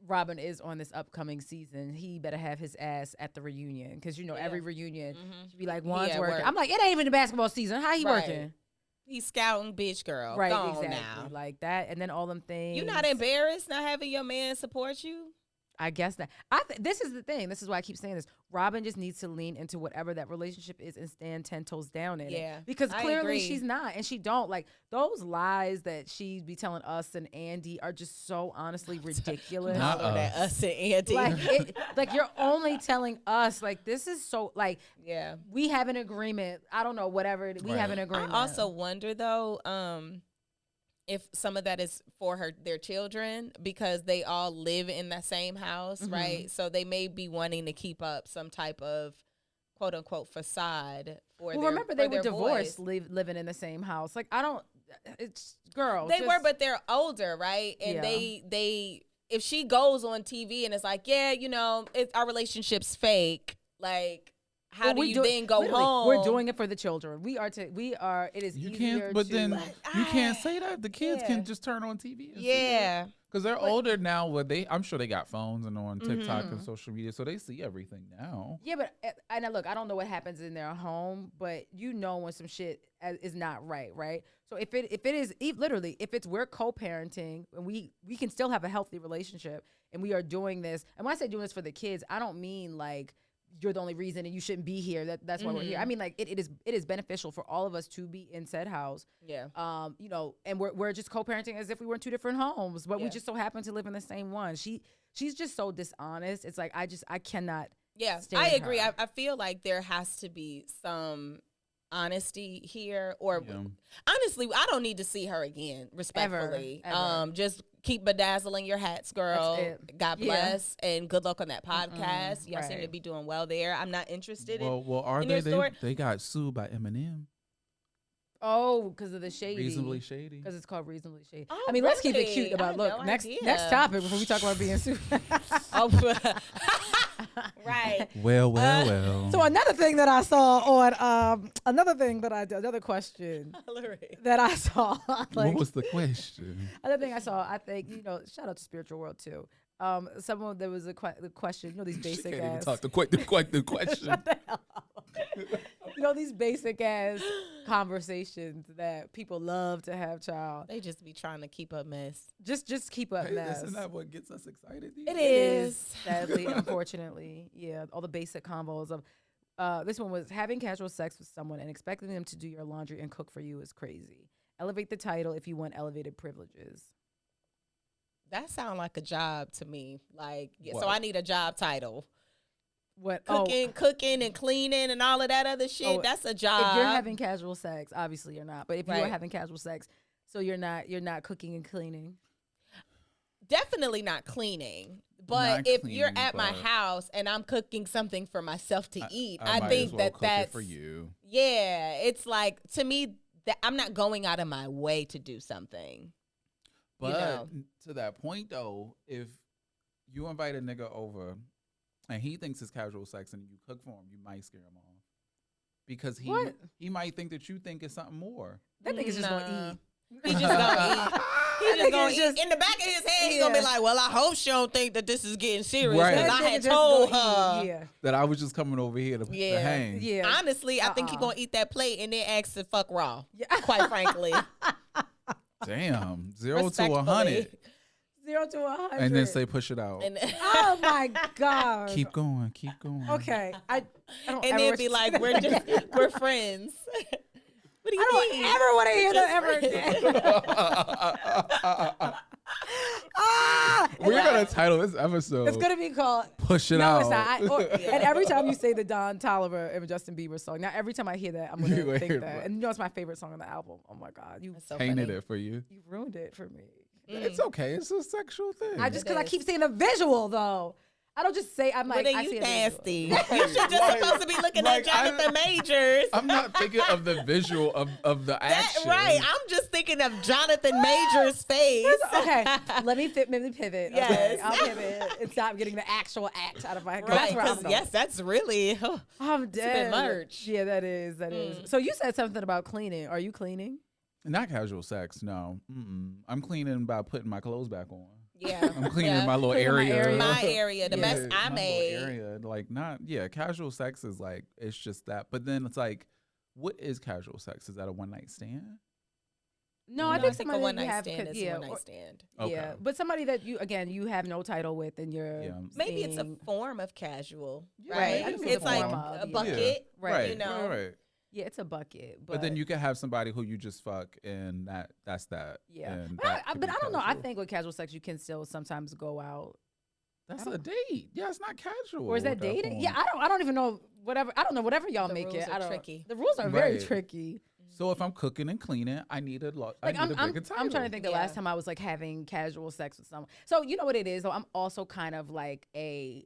Speaker 6: Robin is on this upcoming season, he better have his ass at the reunion. Because, you know, every reunion should be like, Juan's working. I'm like, it ain't even the basketball season. How he working? He's
Speaker 8: scouting bitch girl.
Speaker 6: Right,
Speaker 8: Go
Speaker 6: exactly.
Speaker 8: now.
Speaker 6: Like that. And then all them things.
Speaker 8: You not embarrassed not having your man support you?
Speaker 6: I guess that. This is the thing. This is why I keep saying this. Robin just needs to lean into whatever that relationship is and stand 10 toes down in it. Because clearly she's not, and she don't. Like, those lies that she be telling us and Andy are just so honestly ridiculous.
Speaker 8: Not us and Andy.
Speaker 6: Like you're only telling us, like, this is so, like, we have an agreement. I don't know, whatever. We have an agreement.
Speaker 8: I also wonder, though, if some of that is for their children, because they all live in the same house, right? So they may be wanting to keep up some type of quote unquote facade for their. Well,
Speaker 6: remember they were divorced, living in the same house. Like, I don't. It's girls.
Speaker 8: They were, but they're older, right? And they if she goes on TV and it's like, yeah, you know, our relationship's fake, like. How do you then go home?
Speaker 6: We're doing it for the children. We are. It is
Speaker 7: you
Speaker 6: easier
Speaker 7: can't, but
Speaker 6: to,
Speaker 7: then you can't say that. The kids can just turn on TV. And because they're older now. I'm sure they got phones and on TikTok and social media, so they see everything now.
Speaker 6: Yeah, but and look, I don't know what happens in their home, but you know when some shit is not right. So if it is literally, if it's we're co-parenting and we can still have a healthy relationship and we are doing this. And when I say doing this for the kids, I don't mean like you're the only reason and you shouldn't be here. That's why we're here. I mean, like it is beneficial for all of us to be in said house. Yeah. You know, and we're just co-parenting as if we were in two different homes, but we just so happen to live in the same one. She's just so dishonest. It's like I cannot.
Speaker 8: Yeah, I agree. I feel like there has to be some honesty here, or honestly, I don't need to see her again. Respectfully, ever. Just keep bedazzling your hats, girl. God bless, and good luck on that podcast. Y'all seem to be doing well there. I'm not interested in.
Speaker 7: Well, are
Speaker 8: in
Speaker 7: they?
Speaker 8: Your story.
Speaker 7: They got sued by Eminem.
Speaker 6: Oh, because of the shady.
Speaker 7: Reasonably shady.
Speaker 6: Because it's called reasonably shady.
Speaker 8: Oh,
Speaker 6: I mean, let's keep it cute about next topic before we talk about being sued.
Speaker 8: Right.
Speaker 7: Well.
Speaker 6: So another thing that I saw on another question that I saw. Like,
Speaker 7: what was the question?
Speaker 6: Another thing I saw, I think, you know, shout out to Spiritual World too. Someone there was the question, you know, these basic
Speaker 7: she can't
Speaker 6: ass.
Speaker 7: even talk the question.
Speaker 6: You know, these basic ass conversations that people love to have, child.
Speaker 8: They just be trying to keep a mess.
Speaker 6: Just keep a mess.
Speaker 7: Isn't that what gets us excited?
Speaker 8: It is.
Speaker 6: Sadly, unfortunately. Yeah, all the basic combos of this one was having casual sex with someone and expecting them to do your laundry and cook for you is crazy. Elevate the title if you want elevated privileges.
Speaker 8: That sounds like a job to me. Like, so I need a job title.
Speaker 6: What
Speaker 8: cooking and cleaning and all of that other shit. That's a job.
Speaker 6: If you're having casual sex, obviously you're not. But if you are having casual sex, so you're not cooking and cleaning.
Speaker 8: Definitely not cleaning. But if you're at my house and I'm cooking something for myself to eat, I think that's
Speaker 7: for you.
Speaker 8: Yeah, it's like, to me, that I'm not going out of my way to do something.
Speaker 7: But to that point, though, if you invite a nigga over and he thinks it's casual sex and you cook for him, you might scare him off. Because he might think that you think it's something more.
Speaker 6: That nigga's just gonna eat.
Speaker 8: He just gonna eat. He just gonna eat. In the back of his head, he's gonna be like, well, I hope she don't think that this is getting serious.
Speaker 7: Right.
Speaker 8: Because I had told her
Speaker 7: that I was just coming over here to hang.
Speaker 8: Yeah. Honestly, I think he's gonna eat that plate and then ask to fuck raw. Quite frankly.
Speaker 7: Damn. 0 to 100.
Speaker 6: 0 to 100.
Speaker 7: And then say push it out.
Speaker 6: Oh my God.
Speaker 7: Keep going. Keep going.
Speaker 6: Okay. I don't
Speaker 8: and then be like, we're friends. What do you mean?
Speaker 6: I don't ever want to hear that ever again.
Speaker 7: We're going to title this episode.
Speaker 6: It's going to be called
Speaker 7: Push It Out.
Speaker 6: It's not. And every time you say the Don Toliver and Justin Bieber song, now every time I hear that, I'm going to think that. And you know it's my favorite song on the album. Oh my God. You
Speaker 7: painted it for you.
Speaker 6: You ruined it for me.
Speaker 7: It's okay. It's a sexual thing.
Speaker 6: Because I keep saying a visual though. I don't just say I'm like.
Speaker 8: Well, then you nasty. You should just supposed to be looking at Jonathan Majors.
Speaker 7: I'm not thinking of the visual of the action.
Speaker 8: Right. I'm just thinking of Jonathan Majors' face.
Speaker 6: Okay. Let me pivot.
Speaker 8: Yes.
Speaker 6: Okay. I'll pivot and stop getting the actual act out of my head.
Speaker 8: Right. Because yes, that's really.
Speaker 6: I'm dead.
Speaker 8: Merch.
Speaker 6: Yeah, that is. So you said something about cleaning. Are you cleaning?
Speaker 7: Not casual sex. No. I'm cleaning by putting my clothes back on.
Speaker 8: Yeah,
Speaker 7: I'm cleaning my little area.
Speaker 8: My area, the best I made.
Speaker 7: Area, like casual sex is like it's just that. But then it's like, what is casual sex? Is that a one night stand?
Speaker 6: No, I think
Speaker 8: a one night stand is a one night stand.
Speaker 7: Okay.
Speaker 6: Yeah, but somebody that you have no title with, and you're
Speaker 8: maybe it's a form of casual,
Speaker 6: Yeah,
Speaker 8: right? It's like a bucket,
Speaker 6: right?
Speaker 8: You know,
Speaker 7: right.
Speaker 6: Yeah, it's a bucket.
Speaker 7: But then you can have somebody who you just fuck, and that's that.
Speaker 6: Yeah.
Speaker 7: And
Speaker 6: but I don't know. I think with casual sex, you can still sometimes go out.
Speaker 7: That's a date. Yeah, it's not casual.
Speaker 6: Or is that dating? Yeah, I don't even know. Whatever. I don't know. Whatever y'all make it.
Speaker 8: Tricky.
Speaker 6: The rules are very tricky.
Speaker 7: So if I'm cooking and cleaning, I need a bigger title.
Speaker 6: I'm trying to think the last time I was like having casual sex with someone. So you know what it is though? I'm also kind of like I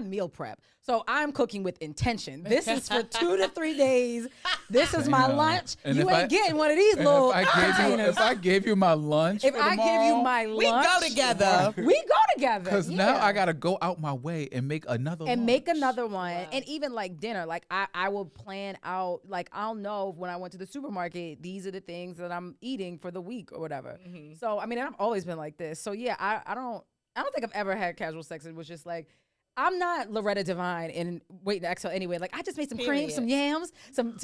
Speaker 6: meal prep. So I'm cooking with intention. This is for 2 to 3 days. This is my lunch.
Speaker 7: And
Speaker 6: you ain't getting one of these little containers.
Speaker 7: If I gave you my lunch,
Speaker 6: if I give you my lunch,
Speaker 8: we go together.
Speaker 6: We go together.
Speaker 7: Because now I gotta go out my way and make another
Speaker 6: and
Speaker 7: lunch.
Speaker 6: make another one. Wow. And even like dinner, like I will plan out. Like I'll know when I went to the supermarket, these are the things that I'm eating for the week or whatever. Mm-hmm. So I mean, I've always been like this. So yeah, I don't think I've ever had casual sex. It was just like, I'm not Loretta Devine in Waiting to Exhale anyway. Like I just made some cream, some yams, some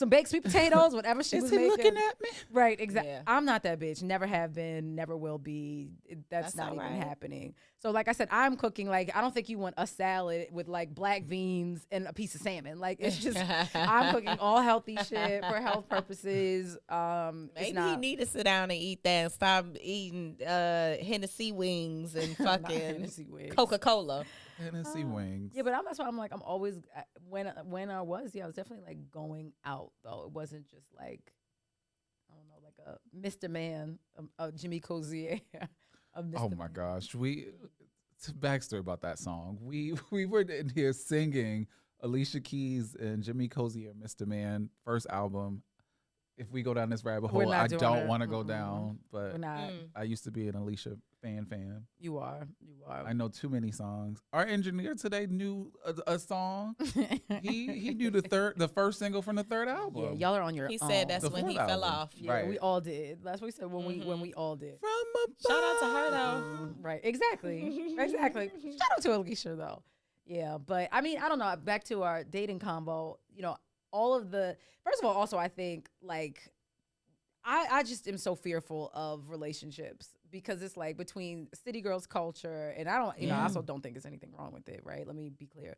Speaker 6: baked sweet potatoes, whatever she was making.
Speaker 7: Looking at me?
Speaker 6: Right, exactly. Yeah. I'm not that bitch. Never have been, never will be. That's not even happening. So like I said, I'm cooking like, I don't think you want a salad with like black beans and a piece of salmon. Like it's just, I'm cooking all healthy shit for health purposes.
Speaker 8: Maybe he need to sit down and eat that and stop eating Hennessy wings and fucking Coca-Cola.
Speaker 7: Hennessy wings.
Speaker 6: Yeah, but that's why I'm like, I'm always, when I was definitely like going out though. It wasn't just like, I don't know, like a Mr. Man, a Jimmy Cozier.
Speaker 7: Oh my gosh. Backstory about that song. We were in here singing Alicia Keys and Jimmy Cozier, Mr. Man, first album. If we go down this rabbit hole, I don't want to go down, but I used to be an Alicia fan.
Speaker 6: You are.
Speaker 7: I know too many songs. Our engineer today knew a song. he knew the first single from the third album.
Speaker 6: Yeah, y'all are on your
Speaker 8: He said that's when he fell off.
Speaker 6: Yeah, right. We all did. That's what we said when we all did.
Speaker 7: From above.
Speaker 8: Shout out to her though.
Speaker 6: Right, exactly. Shout out to Alicia though. Yeah, but I mean, I don't know. Back to our dating combo, you know, all of the, first of all, also I think like, I just am so fearful of relationships because it's like between city girls culture and I don't, you know, I also don't think there's anything wrong with it, right? Let me be clear.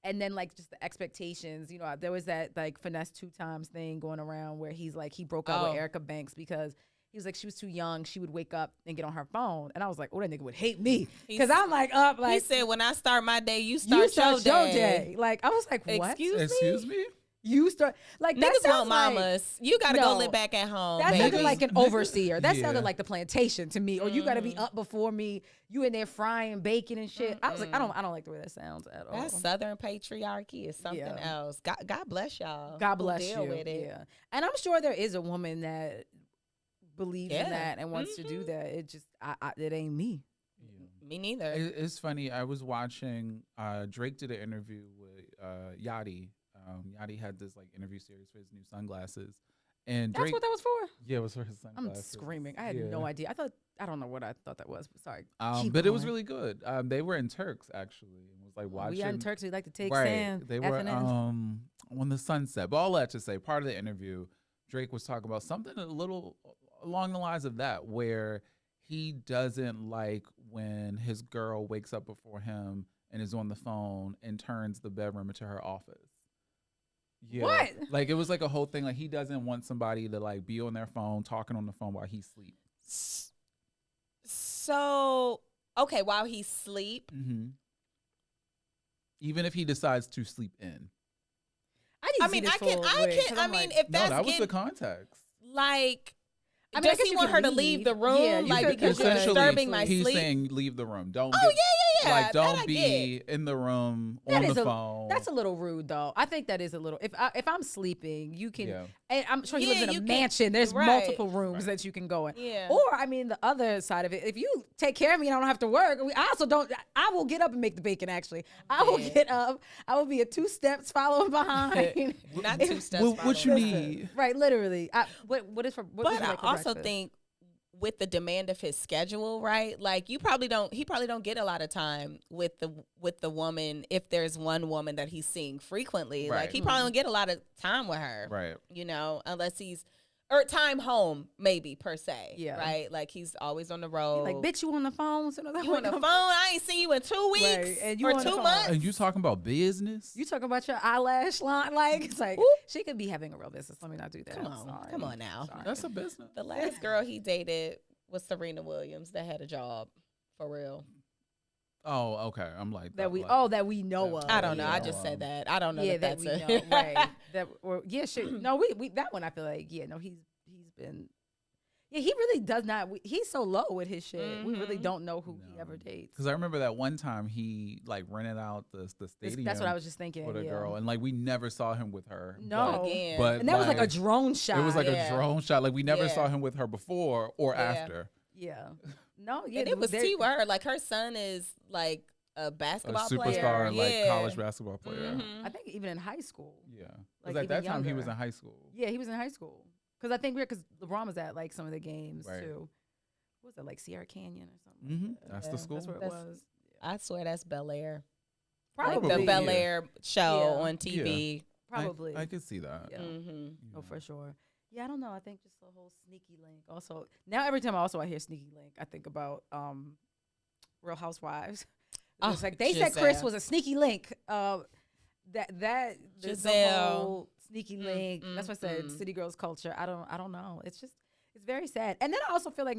Speaker 6: And then like just the expectations, you know, there was that like finesse 2 times thing going around where he's like, he broke up with Erica Banks because he was like, she was too young. She would wake up and get on her phone. And I was like, oh, that nigga would hate me. Because I'm like up like.
Speaker 8: He said, when I start my day, you start your day.
Speaker 6: Like, I was like, what?
Speaker 7: Excuse me?
Speaker 6: You start like
Speaker 8: niggas want mamas. You gotta go live back at home.
Speaker 6: That sounded like an overseer. That sounded like the plantation to me. Or you gotta be up before me. You in there frying bacon and shit. I was like, I don't like the way that sounds at all.
Speaker 8: That Southern patriarchy is something else. God bless y'all.
Speaker 6: God bless
Speaker 8: deal
Speaker 6: you.
Speaker 8: With it.
Speaker 6: Yeah, and I'm sure there is a woman that believes in that and wants to do that. It just, it ain't me.
Speaker 8: Me neither.
Speaker 7: It's funny. I was watching Drake did an interview with Yachty. Yachty had this like interview series for his new sunglasses, and Drake,
Speaker 6: that's what that was for.
Speaker 7: Yeah, it was for his sunglasses.
Speaker 6: I'm screaming. I had no idea. I don't know what I thought that was. Sorry.
Speaker 7: But it was really good. They were in Turks actually, and was like watching.
Speaker 6: We in Turks. We like to take
Speaker 7: right.
Speaker 6: sand.
Speaker 7: They were on the sunset. But all that to say, part of the interview, Drake was talking about something a little along the lines of that, where he doesn't like when his girl wakes up before him and is on the phone and turns the bedroom into her office. Yeah.
Speaker 6: What?
Speaker 7: Like it was like a whole thing. Like he doesn't want somebody to like be on their phone talking on the phone while he sleeps.
Speaker 8: So okay, while he sleep.
Speaker 7: Mm-hmm. Even if he decides to sleep in.
Speaker 8: I mean, if that's
Speaker 7: that was the context.
Speaker 8: Like.
Speaker 6: I mean,
Speaker 8: does he want her to leave the room, like because you're disturbing my sleep?
Speaker 7: He's saying leave the room. Don't.
Speaker 8: Yeah.
Speaker 7: Like don't be in the room on the phone.
Speaker 6: That's a little rude, though. I think that is a little. If I'm sleeping, you can. Yeah. And I'm sure he lives in a mansion. There's multiple rooms that you can go in.
Speaker 8: Yeah.
Speaker 6: Or I mean, the other side of it. If you take care of me and I don't have to work, I also don't. I will get up and make the bacon. Actually, I will get up. I will be 2 steps following behind.
Speaker 8: Not 2 steps.
Speaker 7: What you need?
Speaker 6: Right, literally. What is for? What
Speaker 8: but I also think with the demand of his schedule, right? Like he probably don't get a lot of time with the woman if there's one woman that he's seeing frequently. Right. Like he probably don't get a lot of time with her.
Speaker 7: Right.
Speaker 8: You know, unless he's or time home maybe per se.
Speaker 6: Yeah.
Speaker 8: Right. Like he's always on the road.
Speaker 6: Like bitch, you on the phone? So
Speaker 8: you on the phone? I ain't seen you in 2 weeks
Speaker 6: right. And you
Speaker 8: or 2 months.
Speaker 7: And you talking about business?
Speaker 6: You talking about your eyelash line? Like it's like she could be having a real business. Let me not do that.
Speaker 8: Come on now.
Speaker 6: Sorry.
Speaker 7: That's a business.
Speaker 8: The last girl he dated was Serena Williams that had a job for real.
Speaker 7: Oh, okay. I'm like
Speaker 6: that we know of.
Speaker 8: I don't know. I just said that. I don't know.
Speaker 6: Yeah,
Speaker 8: that
Speaker 6: we
Speaker 8: that's
Speaker 6: know. Right. Shit. No, we that one I feel like he's been. Yeah, he really does not. He's so low with his shit. Mm-hmm. We really don't know who he ever dates.
Speaker 7: Because I remember that one time he like rented out the stadium.
Speaker 6: That's what I was just thinking.
Speaker 7: For the girl, and like we never saw him with her.
Speaker 6: No,
Speaker 7: but
Speaker 6: and that was like a drone shot.
Speaker 7: It was like a drone shot. Like we never saw him with her before or after.
Speaker 6: Yeah. No. Yeah.
Speaker 8: And it was T-word. Like her son is like a basketball
Speaker 7: superstar,
Speaker 8: player.
Speaker 7: like college basketball player.
Speaker 6: I think even in high school.
Speaker 7: Yeah.
Speaker 6: Like
Speaker 7: at that time he was in high school.
Speaker 6: Yeah, he was in high school. Because I think because LeBron was at like some of the games too. What was it, like Sierra Canyon or something?
Speaker 7: Mm-hmm.
Speaker 6: Like that?
Speaker 7: That's the school.
Speaker 6: That's where it was.
Speaker 8: I swear that's Bel Air.
Speaker 6: Probably
Speaker 8: like the Bel Air show on TV.
Speaker 6: Yeah. Probably.
Speaker 7: I could see that.
Speaker 6: Yeah. Mm-hmm. Oh, for sure. Yeah, I don't know. I think just the whole sneaky link. Also, now every time I hear sneaky link, I think about Real Housewives. It's like they said Chris was a sneaky link. That Giselle. The whole sneaky link. That's what I said. City girls culture. I don't know. It's very sad. And then I also feel like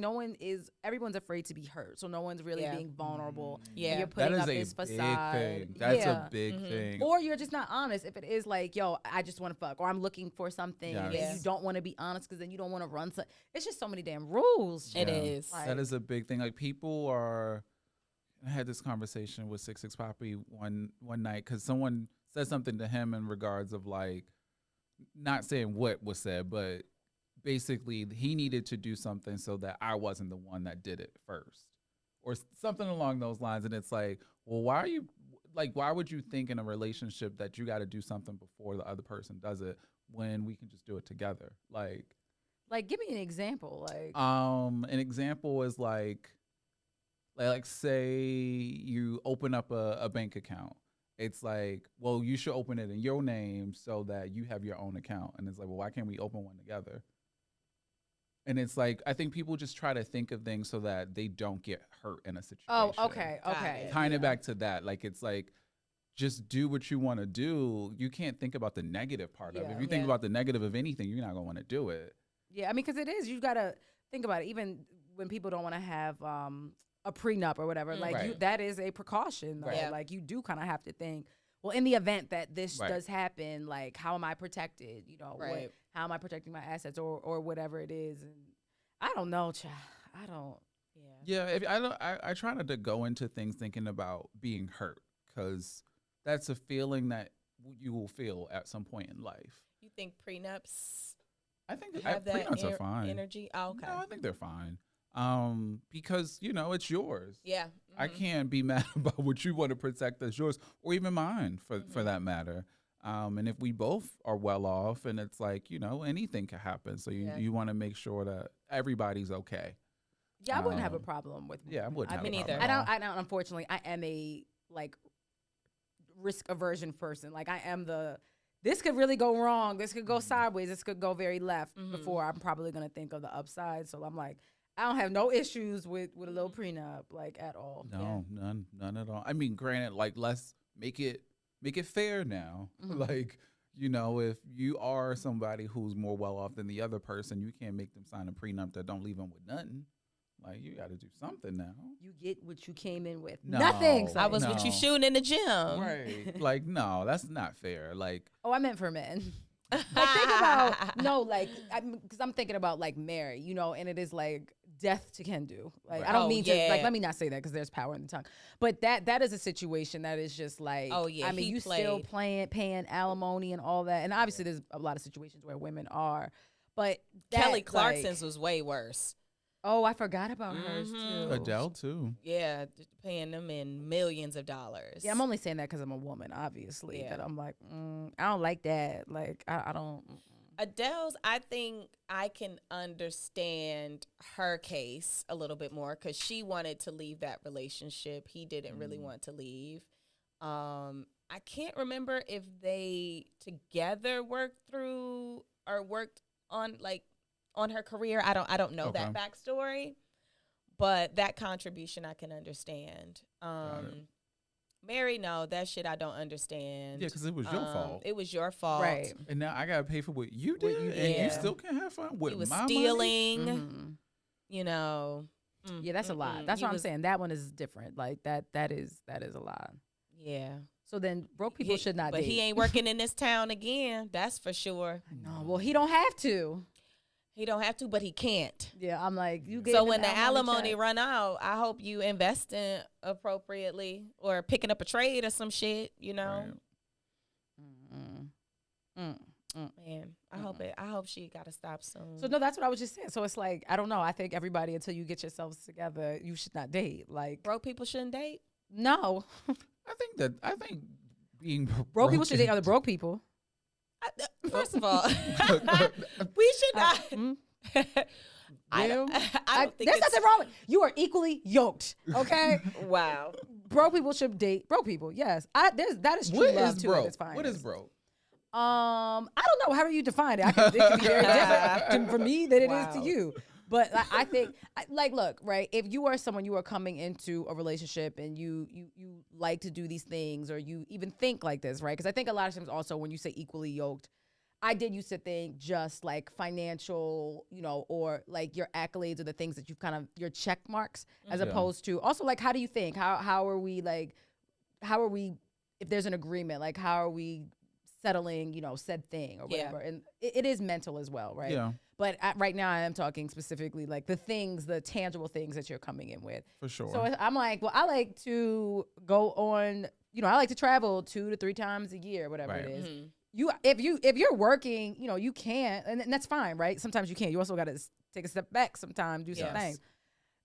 Speaker 6: everyone's afraid to be hurt. So no one's really being vulnerable.
Speaker 8: Yeah.
Speaker 6: You're putting up this facade.
Speaker 7: Thing. That's a big thing.
Speaker 6: Or you're just not honest. If it is like, yo, I just want to fuck, or I'm looking for something, and you don't want to be honest because then you don't want to run. It's just so many damn rules.
Speaker 8: It is.
Speaker 7: Like, that is a big thing. Like people are. I had this conversation with 66 Poppy one night because someone said something to him in regards of like, not saying what was said, but basically he needed to do something so that I wasn't the one that did it first or something along those lines. And it's like, well, why would you think in a relationship that you got to do something before the other person does it when we can just do it together? Like
Speaker 6: give me an example. Like,
Speaker 7: an example is like say you open up a bank account. It's like, well, you should open it in your name so that you have your own account. And it's like, well, why can't we open one together? And it's like, I think people just try to think of things so that they don't get hurt in a situation.
Speaker 6: Oh, okay.
Speaker 7: Kind of back to that. Like, it's like, just do what you want to do. You can't think about the negative part of it. If you think about the negative of anything, you're not going to want to do it.
Speaker 6: Yeah, I mean, because it is. You got to think about it. Even when people don't want to have a prenup or whatever, like that is a precaution. Though. Yeah. Like you do kind of have to think, well, in the event that this does happen, like how am I protected? You know, how am I protecting my assets or whatever it is? And I don't know, child. I don't.
Speaker 7: Yeah, I try not to go into things thinking about being hurt because that's a feeling that you will feel at some point in life.
Speaker 8: You think prenups?
Speaker 7: I think
Speaker 8: have that
Speaker 7: prenups are fine.
Speaker 8: energy? Oh, okay.
Speaker 7: No, I think they're fine. Because it's yours.
Speaker 8: Yeah.
Speaker 7: I can't be mad about what you want to protect that's yours, or even mine for that matter. And if we both are well off, and it's like, anything could happen. So you want to make sure that everybody's okay.
Speaker 6: Yeah, I wouldn't have a problem with.
Speaker 7: Yeah, I wouldn't have a problem.
Speaker 8: Neither.
Speaker 6: I don't. Unfortunately, I am a risk aversion person. Like I am this could really go wrong. This could go sideways. This could go very left before I'm probably going to think of the upside. So I'm like, I don't have no issues with a little prenup, like at all.
Speaker 7: No, none at all. I mean, granted, like let's make it fair now. Like, if you are somebody who's more well off than the other person, you can't make them sign a prenup that don't leave them with nothing. Like, you got to do something now.
Speaker 6: You get what you came in with.
Speaker 7: No,
Speaker 6: Nothing.
Speaker 8: I was with you shooting in the gym.
Speaker 7: Right. Like, no, that's not fair. Like,
Speaker 6: oh, I meant for men. Like, think about, because I'm thinking about like Mary, and it is like death to can do. Like, I don't mean to, like, let me not say that because there's power in the tongue. But that is a situation that is just like, I mean, you still paying alimony and all that. And obviously there's a lot of situations where women are. But
Speaker 8: Kelly Clarkson's was way worse.
Speaker 6: Oh, I forgot about hers too.
Speaker 7: Adele too.
Speaker 8: Yeah, paying them in millions of dollars.
Speaker 6: Yeah, I'm only saying that because I'm a woman, obviously. Yeah. That I'm like, I don't like that. Like, I don't.
Speaker 8: Adele's, I think I can understand her case a little bit more because she wanted to leave that relationship. He didn't really want to leave. I can't remember if they together worked through or worked on her career. I don't know that backstory, but that contribution I can understand. Mary, no, that shit I don't understand.
Speaker 7: Yeah, because it was your fault.
Speaker 8: It was your fault.
Speaker 6: Right.
Speaker 7: And now I got to pay for what you did, and you still can have fun with
Speaker 8: he was
Speaker 7: my
Speaker 8: stealing,
Speaker 7: money?
Speaker 6: Yeah, that's a lot. That's what I'm saying. That one is different. Like, that is a lot.
Speaker 8: Yeah.
Speaker 6: So then broke people should not date.
Speaker 8: But he ain't working in this town again. That's for sure.
Speaker 6: No, well, he don't have to.
Speaker 8: He don't have to, but he can't.
Speaker 6: Yeah, I'm like, you get.
Speaker 8: So when the alimony run out, I hope you invest in appropriately or picking up a trade or some shit, Right. Man, I hope she got to stop soon.
Speaker 6: So no, that's what I was just saying. So it's like, I don't know. I think everybody, until you get yourselves together, you should not date. Like,
Speaker 8: broke people shouldn't date?
Speaker 6: No.
Speaker 7: I think being
Speaker 6: broke people should date other broke people.
Speaker 8: First of all, we should not. I don't think
Speaker 6: there's nothing wrong with you. Are equally yoked. Okay.
Speaker 8: Wow.
Speaker 6: Broke people should date broke people. Yes. That is true love too.
Speaker 7: Broke?
Speaker 6: It's fine.
Speaker 7: What is broke?
Speaker 6: I don't know. However you define it, it can be very different for me than it is to you. But I think, look, right, if you are someone, you are coming into a relationship and you like to do these things, or you even think like this, right? Because I think a lot of times also when you say equally yoked, I did used to think just like financial, or like your accolades or the things that you've kind of, your check marks, as opposed to also like, how do you think? How are we, if there's an agreement, like how are we settling, said thing or whatever. Yeah. And it is mental as well, right? Yeah. But right now I am talking specifically like the tangible things that you're coming in with. For sure. So I'm like, well, I like to go on, I like to travel 2 to 3 times a year, whatever it is. Mm-hmm. If you're working, you can't, and that's fine, right? Sometimes you can't. You also got to take a step back sometimes, do some things.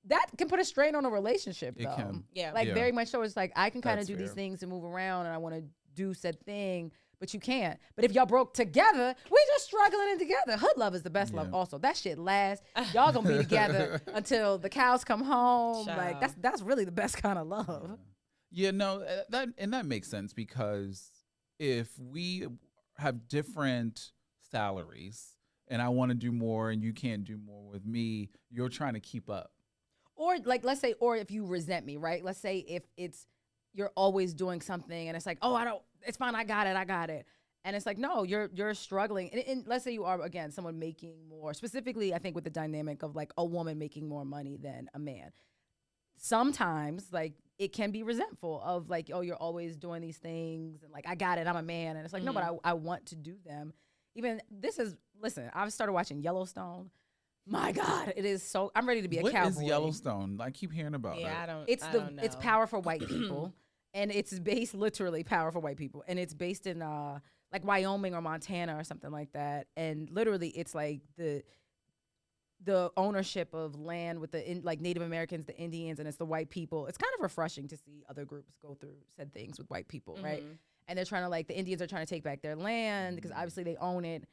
Speaker 6: That can put a strain on a relationship, though. It can. Yeah. Very much so. It's like, I can kind of do these things and move around, and I want to do said thing, but you can't. But if y'all broke together, we just struggling in together. Hood love is the best love also. That shit lasts. Y'all gonna be together until the cows come home. Child. Like, that's really the best kind of love.
Speaker 7: Yeah, no, that makes sense, because if we have different salaries and I want to do more and you can't do more with me, you're trying to keep up. Or
Speaker 6: like, let's say, or if you resent me, right? Let's say if you're always doing something and it's like, oh, it's fine, I got it. And it's like, no, you're struggling. And let's say you are, again, someone making more, specifically, I think with the dynamic of like a woman making more money than a man. Sometimes like it can be resentful of like, oh, you're always doing these things and like, I got it, I'm a man. And it's like, no, but I want to do them. Even listen, I've started watching Yellowstone. My God, it is so, I'm ready to be a cowboy.
Speaker 7: What is Yellowstone? I keep hearing about it.
Speaker 6: I don't know. It's power for white people. And it's based literally power for white people. And it's based in like Wyoming or Montana or something like that, and literally it's like the ownership of land with like Native Americans, the Indians, and it's the white people. It's kind of refreshing to see other groups go through said things with white people, right? And they're trying to, like, the Indians are trying to take back their land because obviously they own it,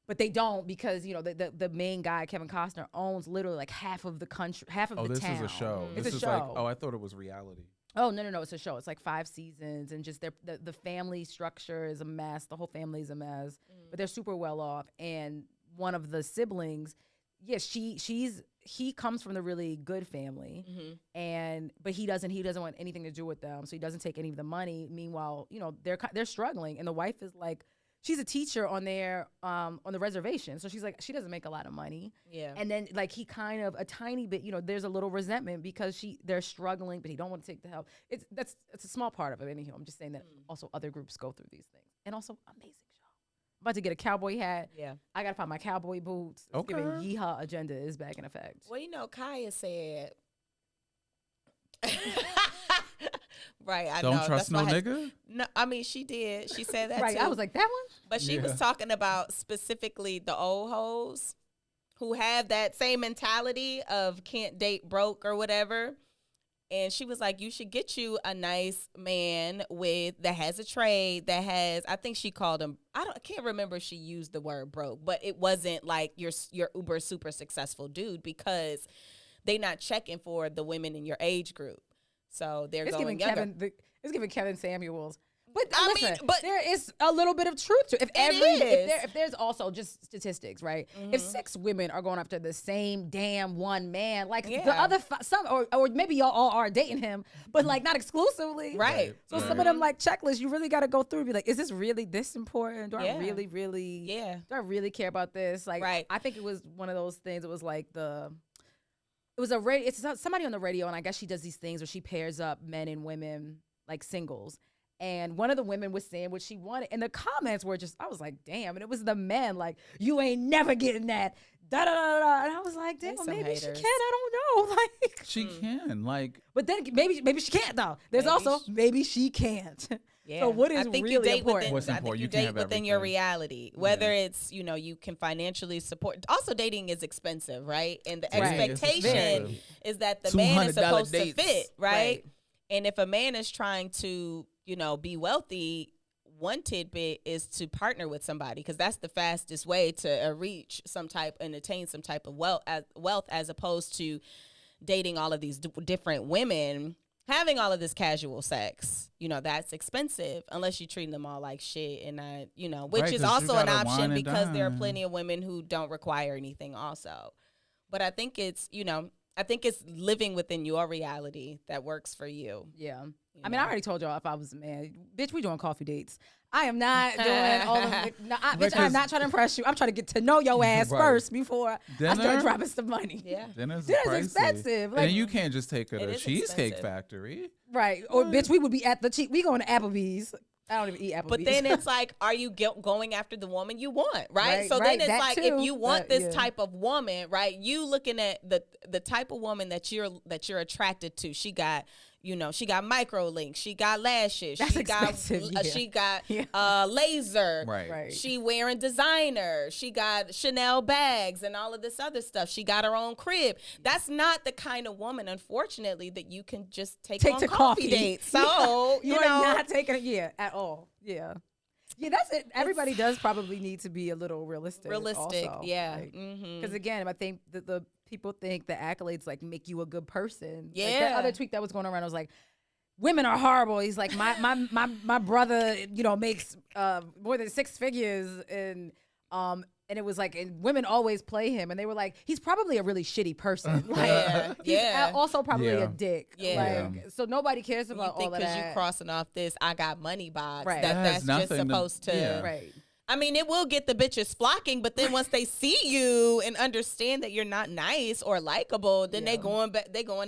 Speaker 6: but they don't, because, you know, the main guy, Kevin Costner, owns literally like half of the country, half of the town.
Speaker 7: Oh, this is a show.
Speaker 6: It's
Speaker 7: this
Speaker 6: a
Speaker 7: is
Speaker 6: show.
Speaker 7: Like, oh, I thought it was reality.
Speaker 6: Oh, no, it's a show. It's like 5 seasons, and just the family structure is a mess. The whole family is a mess, but they're super well off. And one of the siblings, he comes from the really good family, but he doesn't want anything to do with them, so he doesn't take any of the money. Meanwhile, you know, they're struggling, and the wife is like, she's a teacher on the reservation, so she's like, she doesn't make a lot of money. Yeah. And then, like, he kind of a tiny bit, you know, there's a little resentment because they're struggling, but he don't want to take the help. It's a small part of it. Anywho, I'm just saying that also other groups go through these things, and also amazing show. I'm about to get a cowboy hat. Yeah. I gotta find my cowboy boots. It's giving yeehaw agenda is back in effect.
Speaker 8: Well, you know, Kaya said. Right, I
Speaker 7: don't trust no nigga.
Speaker 8: No, I mean, she did. She said that
Speaker 6: right.
Speaker 8: too.
Speaker 6: I was like, that one.
Speaker 8: But she was talking about specifically the old hoes who have that same mentality of can't date broke or whatever. And she was like, you should get you a nice man that has a trade, that has, I think she called him, I can't remember if she used the word broke, but it wasn't like your uber super successful dude, because they not checking for the women in your age group. So they're going younger.
Speaker 6: It's giving Kevin Samuels. But listen, there is a little bit of truth to it. If there's also just statistics, right? If 6 women are going after the same damn one man, like the other or maybe y'all all are dating him, but like not exclusively,
Speaker 8: right?
Speaker 6: So some of them like checklists, you really got to go through and be like, is this really this important? Do I really, do I really care about this? Like, I think it was one of those things. It was like it's somebody on the radio, and I guess she does these things where she pairs up men and women, like singles. And one of the women was saying what she wanted, and the comments were just, I was like, damn. And it was the men, like, you ain't never getting that. Da da da da. And I was like, damn, maybe she can. I don't know. Like,
Speaker 7: she can. Like,
Speaker 6: but then maybe she can't though. There's maybe she can't. Yeah. So what is really important?
Speaker 7: What's important?
Speaker 8: You date within your reality, whether it's, you know, you can financially support. Also, dating is expensive, right? And the expectation is that the man is supposed to fit, right? And if a man is trying to, you know, be wealthy, one tidbit is to partner with somebody, because that's the fastest way to reach some type and attain some type of wealth, as opposed to dating all of these different women, having all of this casual sex. You know, that's expensive unless you're treating them all like shit, and not, you know, which is also an option, because there are plenty of women who don't require anything also. But I think it's, you know, it's living within your reality that works for you.
Speaker 6: Yeah. I mean, I already told y'all, if I was a man, bitch, we doing coffee dates. I am not doing all of it. No, bitch, I'm not trying to impress you. I'm trying to get to know your ass first before I start dropping some money. Yeah.
Speaker 7: Dinner's
Speaker 6: expensive. Like,
Speaker 7: and you can't just take her to Cheesecake Factory.
Speaker 6: Right. Or, bitch, we would be at we going to Applebee's. I don't even eat Applebee's.
Speaker 8: But then it's like, are you going after the woman you want, right? So then it's like, too, if you want this type of woman, right, you looking at the type of woman that you're attracted to. She got, you know, she got micro links, she got lashes, she got laser, right. She wearing designer, she got Chanel bags and all of this other stuff. She got her own crib. That's not the kind of woman, unfortunately, that you can just take on coffee dates. So
Speaker 6: you are not taking it at all. Yeah, that's it. Everybody does probably need to be a little realistic. Also.
Speaker 8: Yeah.
Speaker 6: Because again, I think that the people think the accolades like make you a good person.
Speaker 8: Yeah.
Speaker 6: Like, that other tweet that was going around, I was like, women are horrible. He's like, my brother, you know, makes more than 6 figures, and it was like, and women always play him, and they were like, he's probably a really shitty person. Like, he's also probably a dick. Yeah. Like, so nobody cares about all of that.
Speaker 8: Because you crossing off this I got money box. Right. That's just supposed to.
Speaker 6: Right.
Speaker 8: I mean, it will get the bitches flocking, but then once they see you and understand that you're not nice or likable, then they going the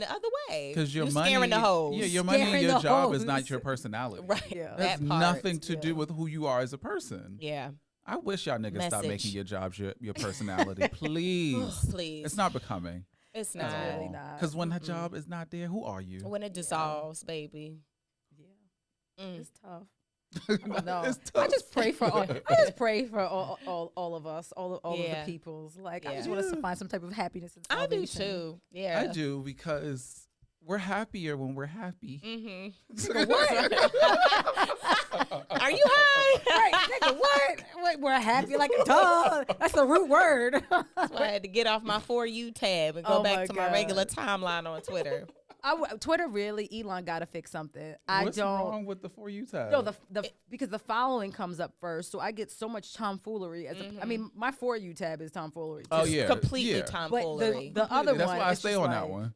Speaker 8: other way.
Speaker 7: Because your
Speaker 8: money, scaring the hoes.
Speaker 7: Yeah, your money and your job is not your personality.
Speaker 8: Right.
Speaker 7: Yeah. That's nothing to do with who you are as a person.
Speaker 8: Yeah.
Speaker 7: I wish y'all niggas stop making your jobs your personality. Please.
Speaker 8: Please.
Speaker 7: It's not becoming.
Speaker 8: It's not.
Speaker 6: It's really not.
Speaker 7: Because when that job is not there, who are you?
Speaker 8: When it dissolves, baby.
Speaker 6: Yeah. It's tough. No,
Speaker 7: It's
Speaker 6: I
Speaker 7: tough.
Speaker 6: just pray for all. I just pray for all of us, all of the peoples. Like I just want us to find some type of happiness and
Speaker 8: I do
Speaker 6: salvation.
Speaker 8: too. Yeah,
Speaker 7: I do because we're happier when we're happy.
Speaker 8: What? Are you high?
Speaker 6: Right, nigga, what? Wait, we're happy, like, duh. That's the root word.
Speaker 8: That's why I had to get off my For You tab and go
Speaker 6: Oh
Speaker 8: back
Speaker 6: my
Speaker 8: to my
Speaker 6: God.
Speaker 8: regular timeline on Twitter.
Speaker 6: Twitter really, Elon got to fix something.
Speaker 7: What's wrong with the For You tab?
Speaker 6: No, because the following comes up first, so I get so much tomfoolery. I mean, my For You tab is tomfoolery.
Speaker 7: Oh,
Speaker 6: too.
Speaker 7: yeah.
Speaker 8: Completely
Speaker 7: yeah.
Speaker 8: tomfoolery.
Speaker 6: But the other
Speaker 7: That's
Speaker 6: one,
Speaker 7: why I
Speaker 6: it's
Speaker 7: stay
Speaker 6: just
Speaker 7: on that
Speaker 6: like-
Speaker 7: one.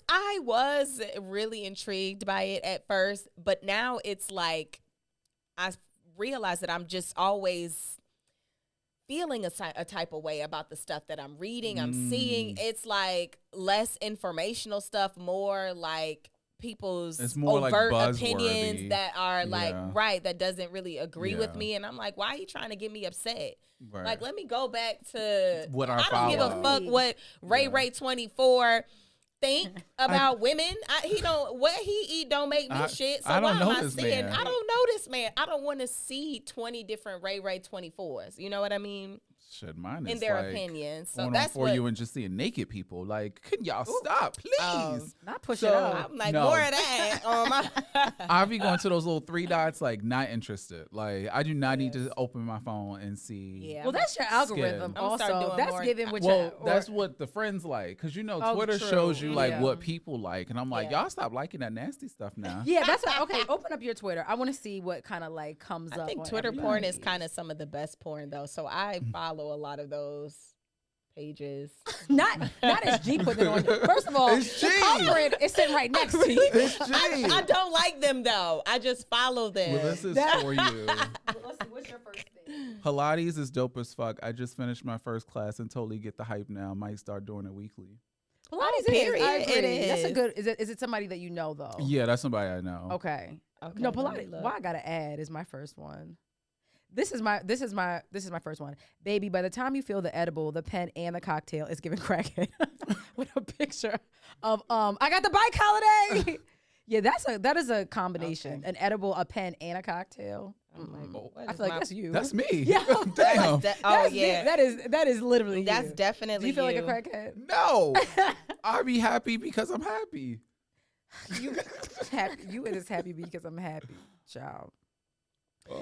Speaker 8: I was really intrigued by it at first, but now it's like I realize that I'm just always feeling a type of way about the stuff that I'm reading, I'm seeing. It's like less informational stuff, more like people's
Speaker 7: It's more like
Speaker 8: overt
Speaker 7: buzzworthy.
Speaker 8: opinions that are like,
Speaker 7: Yeah.
Speaker 8: right, that doesn't really agree with
Speaker 7: Yeah.
Speaker 8: me. And I'm like, why are you trying to get me upset?
Speaker 7: Right.
Speaker 8: Like, let me go back to
Speaker 7: What our
Speaker 8: I don't give a
Speaker 7: followers.
Speaker 8: fuck what Ray 24 think about women. He don't what he eat don't make me shit. So
Speaker 7: I
Speaker 8: why
Speaker 7: don't
Speaker 8: am
Speaker 7: know
Speaker 8: I
Speaker 7: this
Speaker 8: saying
Speaker 7: man.
Speaker 8: I don't know this man? I don't want to see 20 different Ray 24s. You know what I mean?
Speaker 7: Shit, mine
Speaker 8: In
Speaker 7: is
Speaker 8: their
Speaker 7: like
Speaker 8: opinions. So
Speaker 7: going
Speaker 8: that's
Speaker 7: on For
Speaker 8: what
Speaker 7: You and just seeing naked people. Like, can y'all stop, please?
Speaker 6: Not push
Speaker 7: So-
Speaker 6: it out.
Speaker 8: I'm like
Speaker 7: No.
Speaker 8: more of that.
Speaker 7: I be going to those little three dots, like not interested. Like, I do not need to open my phone and see.
Speaker 8: Yeah.
Speaker 6: Well, that's your algorithm.
Speaker 8: I'm gonna start
Speaker 6: Also,
Speaker 8: doing
Speaker 6: that's
Speaker 8: more-
Speaker 6: giving what
Speaker 7: Well,
Speaker 6: you.
Speaker 7: that's what the friends like, because
Speaker 6: Oh,
Speaker 7: Twitter
Speaker 6: true.
Speaker 7: shows you like
Speaker 6: Yeah.
Speaker 7: what people like, and I'm like,
Speaker 8: Yeah.
Speaker 7: y'all stop liking that nasty stuff now.
Speaker 6: Yeah, that's what, okay. Open up your Twitter. I want to see what kind of like comes up.
Speaker 8: I think
Speaker 6: on
Speaker 8: Twitter
Speaker 6: everybody's.
Speaker 8: porn is kind of some of the best porn though. So I follow a lot of those pages.
Speaker 6: not as G put it on. First of all,
Speaker 7: It's
Speaker 6: the
Speaker 7: G.
Speaker 6: culprit is sitting right next to you.
Speaker 7: It's G.
Speaker 8: I don't like them though. I just follow them.
Speaker 7: Well, this is for you.
Speaker 6: What's your first thing?
Speaker 7: Pilates is dope as fuck. I just finished my first class and totally get the hype now. Might start doing it weekly.
Speaker 6: Pilates
Speaker 8: period.
Speaker 6: I agree.
Speaker 8: It
Speaker 6: That's a
Speaker 8: is.
Speaker 6: good. Is it somebody that you know though?
Speaker 7: Yeah, that's somebody I know.
Speaker 6: Okay.
Speaker 8: Okay,
Speaker 6: No,
Speaker 8: let me
Speaker 6: Pilates.
Speaker 8: look.
Speaker 6: What I gotta add is my first one. This is my first one. Baby, by the time you feel the edible, the pen, and the cocktail is giving crackhead with a picture of I got the bike holiday. Yeah, that is a combination.
Speaker 8: Okay.
Speaker 6: An edible, a pen, and a cocktail.
Speaker 8: I'm like, what
Speaker 6: I
Speaker 8: is
Speaker 6: feel like
Speaker 8: my-
Speaker 6: that's you.
Speaker 7: That's me.
Speaker 6: Yeah.
Speaker 7: Damn.
Speaker 6: That's
Speaker 8: yeah.
Speaker 6: that is literally
Speaker 8: That's
Speaker 6: you.
Speaker 8: definitely
Speaker 6: Do you feel like a
Speaker 8: you.
Speaker 6: crackhead?
Speaker 7: No. I be happy because I'm happy.
Speaker 6: You is happy because I'm happy, child.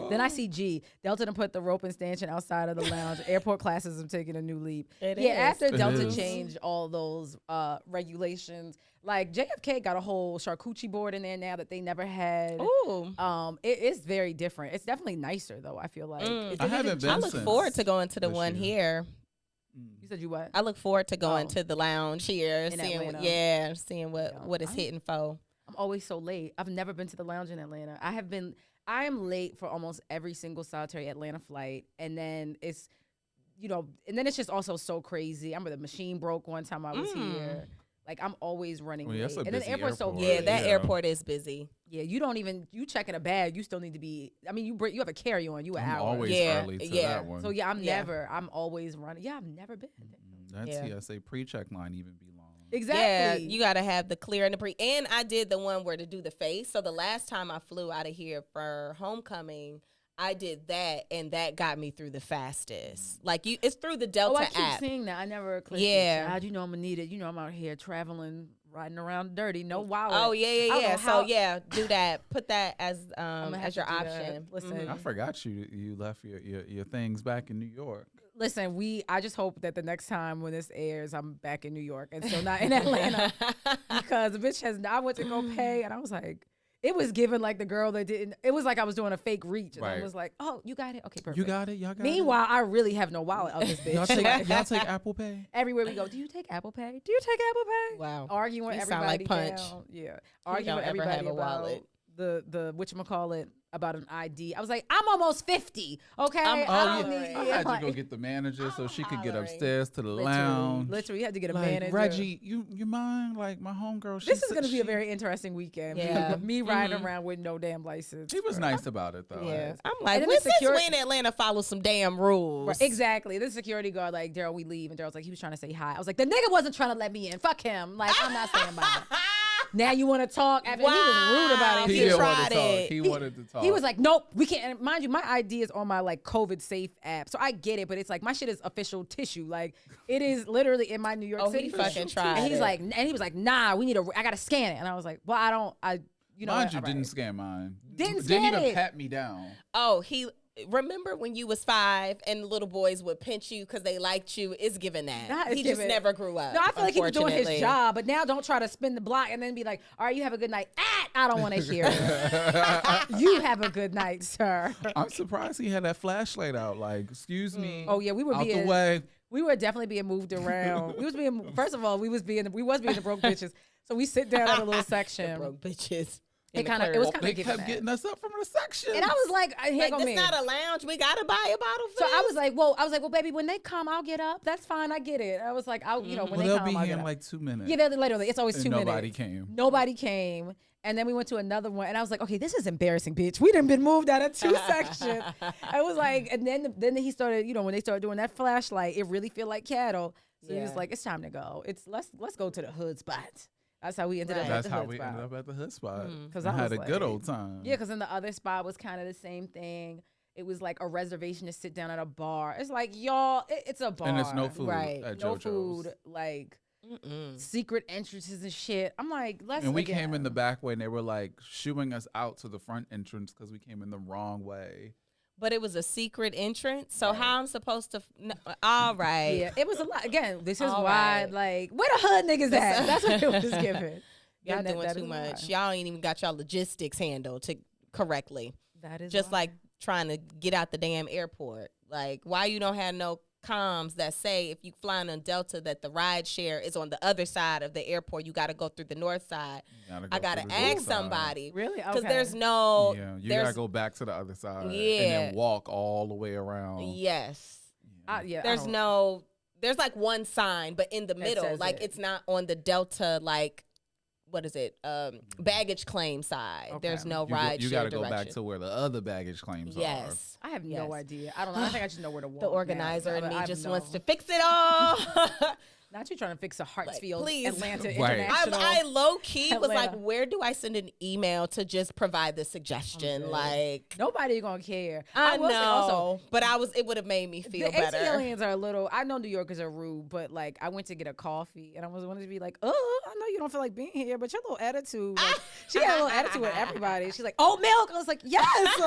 Speaker 6: Then I see G. Delta done put the rope and stanchion outside of the lounge. Airport classes have taken a new leap.
Speaker 8: It is.
Speaker 6: After
Speaker 7: It
Speaker 6: Delta
Speaker 7: is.
Speaker 6: changed all those regulations, like JFK got a whole charcuterie board in there now that they never had.
Speaker 8: Ooh.
Speaker 6: It is very different. It's definitely nicer though. I feel like
Speaker 7: I haven't been
Speaker 8: I look
Speaker 7: since
Speaker 8: forward to going to the
Speaker 7: this
Speaker 8: one
Speaker 7: year.
Speaker 8: here.
Speaker 6: You said you what?
Speaker 8: I look forward to going
Speaker 6: Oh.
Speaker 8: to the lounge here,
Speaker 6: In
Speaker 8: seeing
Speaker 6: Atlanta.
Speaker 8: seeing what it's hitting for.
Speaker 6: I'm always so late. I've never been to the lounge in Atlanta. I am late for almost every single solitary Atlanta flight. And then it's, and then it's just also so crazy. I remember the machine broke one time I was here. Like I'm always running
Speaker 7: Well, yeah,
Speaker 6: late.
Speaker 7: that's a
Speaker 6: And then the
Speaker 7: busy
Speaker 6: airport's so
Speaker 7: airport.
Speaker 8: Yeah,
Speaker 6: big.
Speaker 8: that
Speaker 7: Yeah.
Speaker 8: airport is busy.
Speaker 6: Yeah, you check in a bag, you still need to be, I mean, you have a carry-on, you an
Speaker 7: I'm
Speaker 6: hour.
Speaker 7: always
Speaker 8: Yeah,
Speaker 7: early to
Speaker 8: yeah.
Speaker 7: that one.
Speaker 6: So
Speaker 8: Yeah.
Speaker 6: I'm always running. Yeah, I've never been.
Speaker 7: That
Speaker 8: Yeah.
Speaker 7: TSA pre-check line even be long.
Speaker 6: Exactly.
Speaker 8: Yeah, you got to have the clear and the pre. And I did the one where to do the face. So the last time I flew out of here for homecoming, I did that, and that got me through the fastest. Like it's through the Delta
Speaker 6: I keep
Speaker 8: app.
Speaker 6: seeing that. I never clicked
Speaker 8: Yeah.
Speaker 6: it. Child, I'm gonna need it. I'm out here traveling, riding around dirty. No wallet.
Speaker 8: Oh yeah,
Speaker 6: I
Speaker 8: yeah,
Speaker 6: don't
Speaker 8: yeah.
Speaker 6: know
Speaker 8: So
Speaker 6: how-
Speaker 8: yeah, do that. Put that as
Speaker 6: I'ma have
Speaker 8: your
Speaker 6: to do that.
Speaker 8: option.
Speaker 6: Listen,
Speaker 8: Mhm.
Speaker 7: I forgot you left your things back in New York.
Speaker 6: Listen, I just hope that the next time when this airs, I'm back in New York and still not in Atlanta because the bitch I went to go pay and I was like, it was given like the girl that didn't. It was like I was doing a fake reach and I
Speaker 7: Right.
Speaker 6: was like, oh, you got it, okay, perfect.
Speaker 7: You got it. Y'all got
Speaker 6: Meanwhile, I really have no wallet of this
Speaker 7: it. Y'all
Speaker 6: bitch.
Speaker 7: take Apple Pay.
Speaker 6: Everywhere we go, do you take Apple Pay? Do you take Apple Pay?
Speaker 8: Wow.
Speaker 6: Arguing with
Speaker 8: You
Speaker 6: everybody
Speaker 8: sound like Punch.
Speaker 6: down. Yeah.
Speaker 8: He
Speaker 6: Arguing with
Speaker 8: don't ever
Speaker 6: everybody
Speaker 8: have a
Speaker 6: about
Speaker 8: wallet.
Speaker 6: the whatchamacallit about an ID. I was like, I'm almost 50. Okay.
Speaker 8: I'm
Speaker 6: I don't
Speaker 8: hollering.
Speaker 6: need
Speaker 7: I
Speaker 6: yeah,
Speaker 7: had to
Speaker 6: like,
Speaker 7: go get the manager so she could get
Speaker 8: hollering.
Speaker 7: upstairs to the lounge.
Speaker 6: Literally, you had to get a
Speaker 7: Like,
Speaker 6: manager.
Speaker 7: Reggie, you mind? Like my homegirl.
Speaker 6: This is gonna be a very interesting weekend.
Speaker 8: Yeah.
Speaker 6: Me riding around with no damn license.
Speaker 7: She was nice about it though.
Speaker 6: Yeah.
Speaker 8: I'm like,
Speaker 6: then
Speaker 8: when's
Speaker 6: the
Speaker 8: this
Speaker 6: security-
Speaker 8: when Atlanta follows some damn rules?
Speaker 6: Right, exactly. The security guard, like, Daryl, we leave. And Daryl's like, he was trying to say hi. I was like, the nigga wasn't trying to let me in. Fuck him. Like, I'm not saying bye. now you want to talk. After he was rude about it.
Speaker 7: He
Speaker 8: tried
Speaker 7: wanted to talk.
Speaker 8: it.
Speaker 7: He wanted to talk.
Speaker 6: He was like, nope, we can't. And mind you, my ID is on my like COVID safe app. So I get it, but it's like my shit is official tissue. Like it is literally in my New York City.
Speaker 8: He fucking tried
Speaker 6: and he's
Speaker 8: it.
Speaker 6: like, and he was like, nah, I gotta scan it. And I was like, well, you know,
Speaker 7: mind you, didn't scan mine.
Speaker 6: Didn't scan
Speaker 7: even
Speaker 6: it.
Speaker 7: pat me down.
Speaker 8: Oh, remember when you was 5 and little boys would pinch you because they liked you? It's given that. He just never grew up.
Speaker 6: No, I feel like he was doing his job, but now don't try to spin the block and then be like, all right, you have a good night. I don't want to hear it. You have a good night, sir.
Speaker 7: I'm surprised he had that flashlight out. Like, excuse me.
Speaker 6: Oh yeah, we were
Speaker 7: out
Speaker 6: being
Speaker 7: the way.
Speaker 6: We were definitely being moved around. First of all, we was being the broke bitches. So we sit down at a little section.
Speaker 8: Broke bitches.
Speaker 6: It was kind of
Speaker 7: They kept getting us up from the section.
Speaker 6: And I was like, here go me.
Speaker 8: It's not a lounge. We gotta buy a bottle for
Speaker 6: So I was like, well, baby, when they come, I'll get up. That's fine. I get it. I was like, when they come,
Speaker 7: they'll be
Speaker 6: I'll
Speaker 7: here
Speaker 6: get
Speaker 7: in
Speaker 6: up.
Speaker 7: like 2 minutes.
Speaker 6: Yeah, they're literally. It's always
Speaker 7: And
Speaker 6: 2 minutes.
Speaker 7: Nobody came.
Speaker 6: And then we went to another one, and I was like, okay, this is embarrassing, bitch. We done been moved out of 2 sections. I was like, and then he started, when they started doing that flashlight, it really feel like cattle. So he was like, it's time to go. Let's go to the hood spot. That's how we ended up at the hood spot.
Speaker 7: That's how we ended up at the hood spot.
Speaker 6: Because
Speaker 7: I had a good old time.
Speaker 6: Yeah, because then the other spot was kind of the same thing. It was like a reservation to sit down at a bar. It's like, y'all, it's a bar.
Speaker 7: And it's no food
Speaker 6: right?
Speaker 7: at
Speaker 6: no
Speaker 7: JoJo's.
Speaker 6: Food, like secret entrances and shit. I'm like,
Speaker 7: And we came in the back way, and they were like shooing us out to the front entrance because we came in the wrong way.
Speaker 8: But it was a secret entrance, so how I'm supposed to? All right.
Speaker 6: Yeah, it was a lot. Again, this is why, like, where the hood niggas at? That's what it was giving.
Speaker 8: Y'all doing too much. Y'all ain't even got y'all logistics handled correctly.
Speaker 6: That is
Speaker 8: just like trying to get out the damn airport. Like, why you don't have no comms that say if you flying on Delta that the ride share is on the other side of the airport, you got to go through the north side. I got to ask somebody.
Speaker 6: Really?
Speaker 8: Because there's no.
Speaker 7: Yeah, you got to go back to the other side.
Speaker 8: Yeah.
Speaker 7: And then walk all the way around.
Speaker 8: Yes.
Speaker 6: Yeah.
Speaker 8: There's like one sign, but in the middle, like it's not on the Delta, like, what is it? Baggage claim side. Okay. There's no ride
Speaker 7: You
Speaker 8: got
Speaker 7: to go back to where the other baggage claims are.
Speaker 6: Yes. I have no idea. I don't know. I think I just know where to walk.
Speaker 8: The organizer
Speaker 6: in
Speaker 8: me just wants to fix it all.
Speaker 6: Not you trying to fix a Hartsfield,
Speaker 8: please.
Speaker 6: Atlanta
Speaker 7: Right.
Speaker 6: International.
Speaker 8: I low-key was like,
Speaker 6: Atlanta.
Speaker 8: where do I send an email to just provide the suggestion? Like,
Speaker 6: nobody gonna care.
Speaker 8: I
Speaker 6: will say
Speaker 8: know,
Speaker 6: also,
Speaker 8: but it would have made me feel
Speaker 6: the
Speaker 8: better.
Speaker 6: ATLians are a little, I know New Yorkers are rude, but like I went to get a coffee and I wanted to be like, oh, I know you don't feel like being here, but your little attitude. Like, she had a little attitude with everybody. She's like, oh, milk. I was like, yes.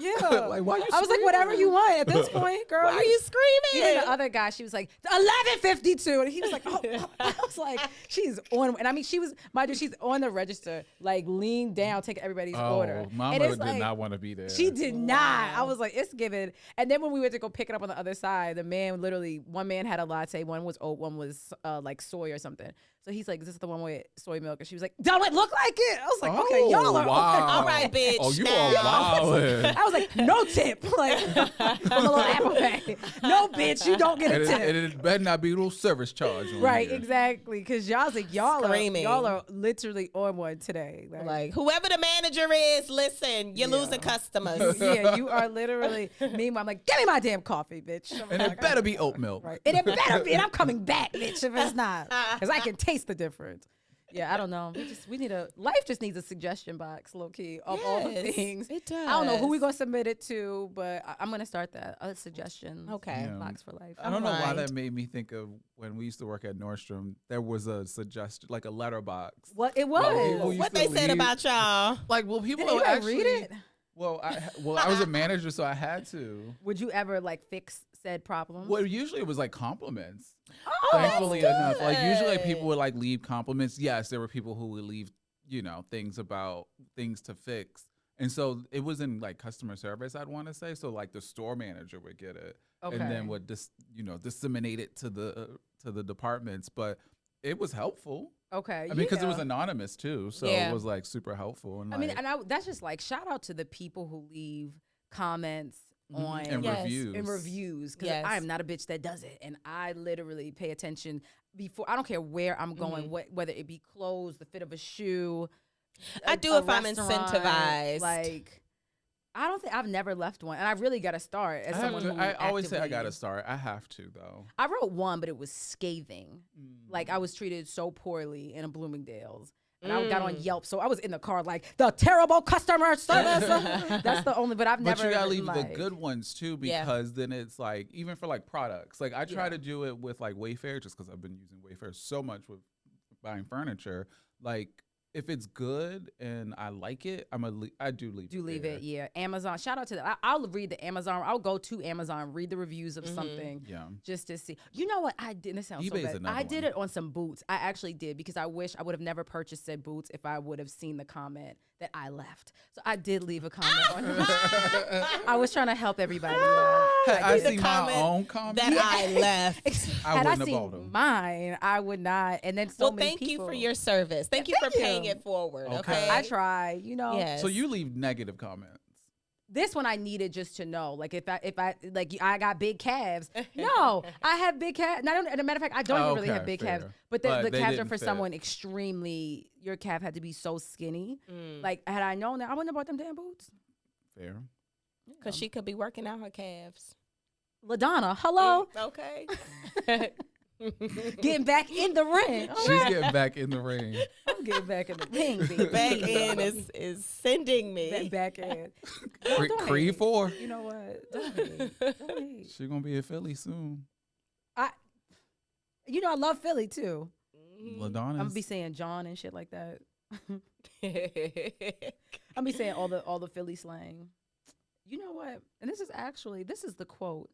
Speaker 6: Yeah.
Speaker 7: Like, why you
Speaker 6: I was like, whatever you want at this point, girl.
Speaker 8: Why are you screaming?
Speaker 6: Even the other guy, she was like, 11:52. And he was like, oh. I was like, she's on. And I mean, she was, mind you, she's on the register, like leaned down, taking everybody's order.
Speaker 7: Mama
Speaker 6: and
Speaker 7: did
Speaker 6: like,
Speaker 7: not want to be there.
Speaker 6: She did not. I was like, it's given. And then when we went to go pick it up on the other side, the man literally, one man had a latte, one was oat, one was like soy or something. So he's like, is this the one with soy milk? And she was like, don't it look like it? I was like, okay, y'all are
Speaker 8: all right, bitch.
Speaker 7: Oh, you
Speaker 8: now.
Speaker 7: are wild.
Speaker 6: I was like, no tip. Like, a little Apple Pay. No, bitch, you don't get a tip.
Speaker 7: And it better not be a little service charge.
Speaker 6: Right,
Speaker 7: here.
Speaker 6: exactly. Because y'all's like, y'all
Speaker 8: Screaming.
Speaker 6: are literally on one today.
Speaker 8: Like, whoever the manager is, listen, you're losing customers.
Speaker 6: Yeah, you are literally. Meanwhile, I'm like, give me my damn coffee, bitch.
Speaker 7: And it better be oat milk.
Speaker 6: Right. And it better be, and I'm coming back, bitch, if it's not. Because I can taste the difference. Yeah, I don't know. Life just needs a suggestion box, low key, of all the things.
Speaker 8: It does.
Speaker 6: I don't know who we're going to submit it to, but I'm going to start that. A suggestion box for life.
Speaker 7: I don't know why that made me think of when we used to work at Nordstrom. There was a suggestion, like a letterbox.
Speaker 6: What it was?
Speaker 8: What they said about y'all?
Speaker 7: Like, well, people
Speaker 6: Did
Speaker 7: actually
Speaker 6: read it?
Speaker 7: Well, I was a manager, so I had to.
Speaker 6: Would you ever like fix said problems?
Speaker 7: Well, usually it was like compliments.
Speaker 6: Oh,
Speaker 7: Thankfully enough, like usually people would like leave compliments. Yes, there were people who would leave, things about things to fix. And so it was in like customer service, I'd want to say. So like the store manager would get it, and then would disseminate it to the departments. But it was helpful.
Speaker 6: Okay.
Speaker 7: I mean, because it was anonymous too, so it was like super helpful. And
Speaker 6: I mean, that's just like shout out to the people who leave comments on
Speaker 7: and
Speaker 6: reviews because I am not a bitch that does it, and I literally pay attention before. I don't care where I'm going, whether it be clothes, the fit of a shoe.
Speaker 8: I do if I'm incentivized.
Speaker 6: Like, I don't think I've never left one, and I really got to start as someone who
Speaker 7: I always say I got to start. I have to though.
Speaker 6: I wrote one, but it was scathing. Like I was treated so poorly in a Bloomingdale's. And I got on Yelp, so I was in the car like the terrible customer service. That's the only, but I've never.
Speaker 7: But you gotta leave the good ones too, because then it's like, even for like products, like I try to do it with like Wayfair, just because I've been using Wayfair so much with buying furniture. Like, if it's good and I like it, I do leave it.
Speaker 6: Do leave it, yeah. Amazon. Shout out to that. I'll read the Amazon. I'll go to Amazon, read the reviews of something, just to see. You know what I did? This sounds
Speaker 7: eBay's
Speaker 6: so bad. I did it on some boots. I actually did, because I wish I would have never purchased said boots if I would have seen the comment that I left. So I did leave a comment on it. I was trying to help everybody.
Speaker 7: I see my own comment
Speaker 8: that I left.
Speaker 6: Had I seen mine, I would not. And then so many
Speaker 8: thank
Speaker 6: people.
Speaker 8: you for your service. Thank you for paying it forward. Okay.
Speaker 6: I try, you know.
Speaker 8: Yes.
Speaker 7: So you leave negative comments.
Speaker 6: This one I needed just to know, like if I like I got big calves. No, I have big calves. As a matter of fact, I don't even really have big calves. But the calves are for someone extremely. Your calf had to be so skinny. Like, had I known that, I wouldn't have bought them damn boots.
Speaker 7: Fair.
Speaker 8: Because she could be working out her calves.
Speaker 6: LaDonna, hello.
Speaker 8: Okay.
Speaker 6: Getting back in the ring.
Speaker 7: She's getting back in the ring.
Speaker 6: I'm getting back in the ring, baby.
Speaker 8: Back in is sending me.
Speaker 6: Back in.
Speaker 7: Creed 4.
Speaker 6: You know what? Don't hate.
Speaker 7: She's going to be in Philly soon.
Speaker 6: I love Philly too.
Speaker 7: LaDonna's.
Speaker 6: I'm going to be saying John and shit like that. I'm be saying all the Philly slang. You know what? And this is the quote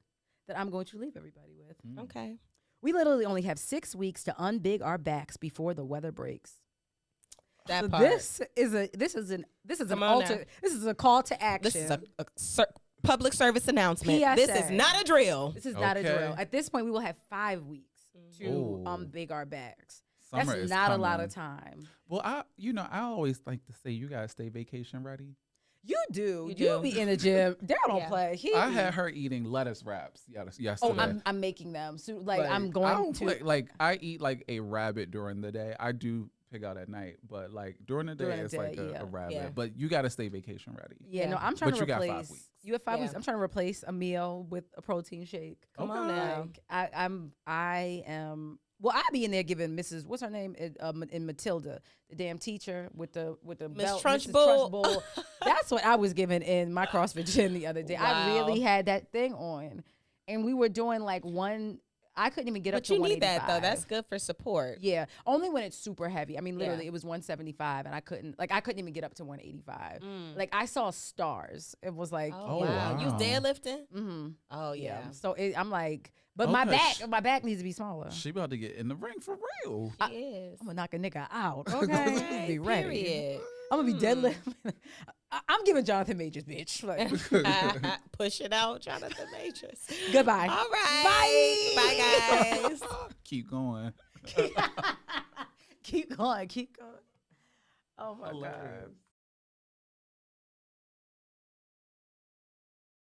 Speaker 6: that I'm going to leave everybody with.
Speaker 8: Okay.
Speaker 6: We literally only have 6 weeks to unbig our backs before the weather breaks.
Speaker 8: That part.
Speaker 6: This is a call to action.
Speaker 8: This is a public service announcement.
Speaker 6: PSA.
Speaker 8: This is not a drill.
Speaker 6: This is not a drill. At this point, we will have 5 weeks to unbig our backs.
Speaker 7: Summer
Speaker 6: That's not a lot of time.
Speaker 7: Well, I always like to say, you guys stay vacation ready.
Speaker 6: You do. You be in the gym. Daryl don't play.
Speaker 7: I had her eating lettuce wraps yesterday.
Speaker 6: Oh, I'm making them. So, I'm going to.
Speaker 7: I eat like a rabbit during the day. I do pig out at night, but like during the day, it's like a rabbit.
Speaker 6: Yeah.
Speaker 7: But you got to stay vacation ready.
Speaker 6: Yeah, no, I'm trying to replace.
Speaker 7: You got 5 weeks.
Speaker 6: You have 5 weeks. I'm trying to replace a meal with a protein shake.
Speaker 8: Come on now.
Speaker 6: I am. Well, I be in there giving Mrs. What's her name in Matilda, the damn teacher with the belt, Mrs. Trunchbull. That's what I was giving in my CrossFit gym the other day. Wow. I really had that thing on, and we were doing like one. I couldn't even get up to 185. But you need that
Speaker 8: though. That's good for support.
Speaker 6: Yeah, only when it's super heavy. I mean, literally, it was 175, and I couldn't even get up to 185. Like I saw stars. It was like,
Speaker 8: oh wow. You was deadlifting?
Speaker 6: Mm-hmm.
Speaker 8: Oh yeah.
Speaker 6: So I'm like, but my back needs to be smaller.
Speaker 7: She about to get in the ring for real.
Speaker 8: She is.
Speaker 6: I'm gonna knock a nigga out. Okay, be ready.
Speaker 8: Period.
Speaker 6: I'm gonna be deadlifting. I'm giving Jonathan Majors, bitch. Like,
Speaker 8: push it out, Jonathan Majors.
Speaker 6: Goodbye.
Speaker 8: All right. Bye. Bye, guys.
Speaker 7: Keep going.
Speaker 6: Keep going. Oh my God.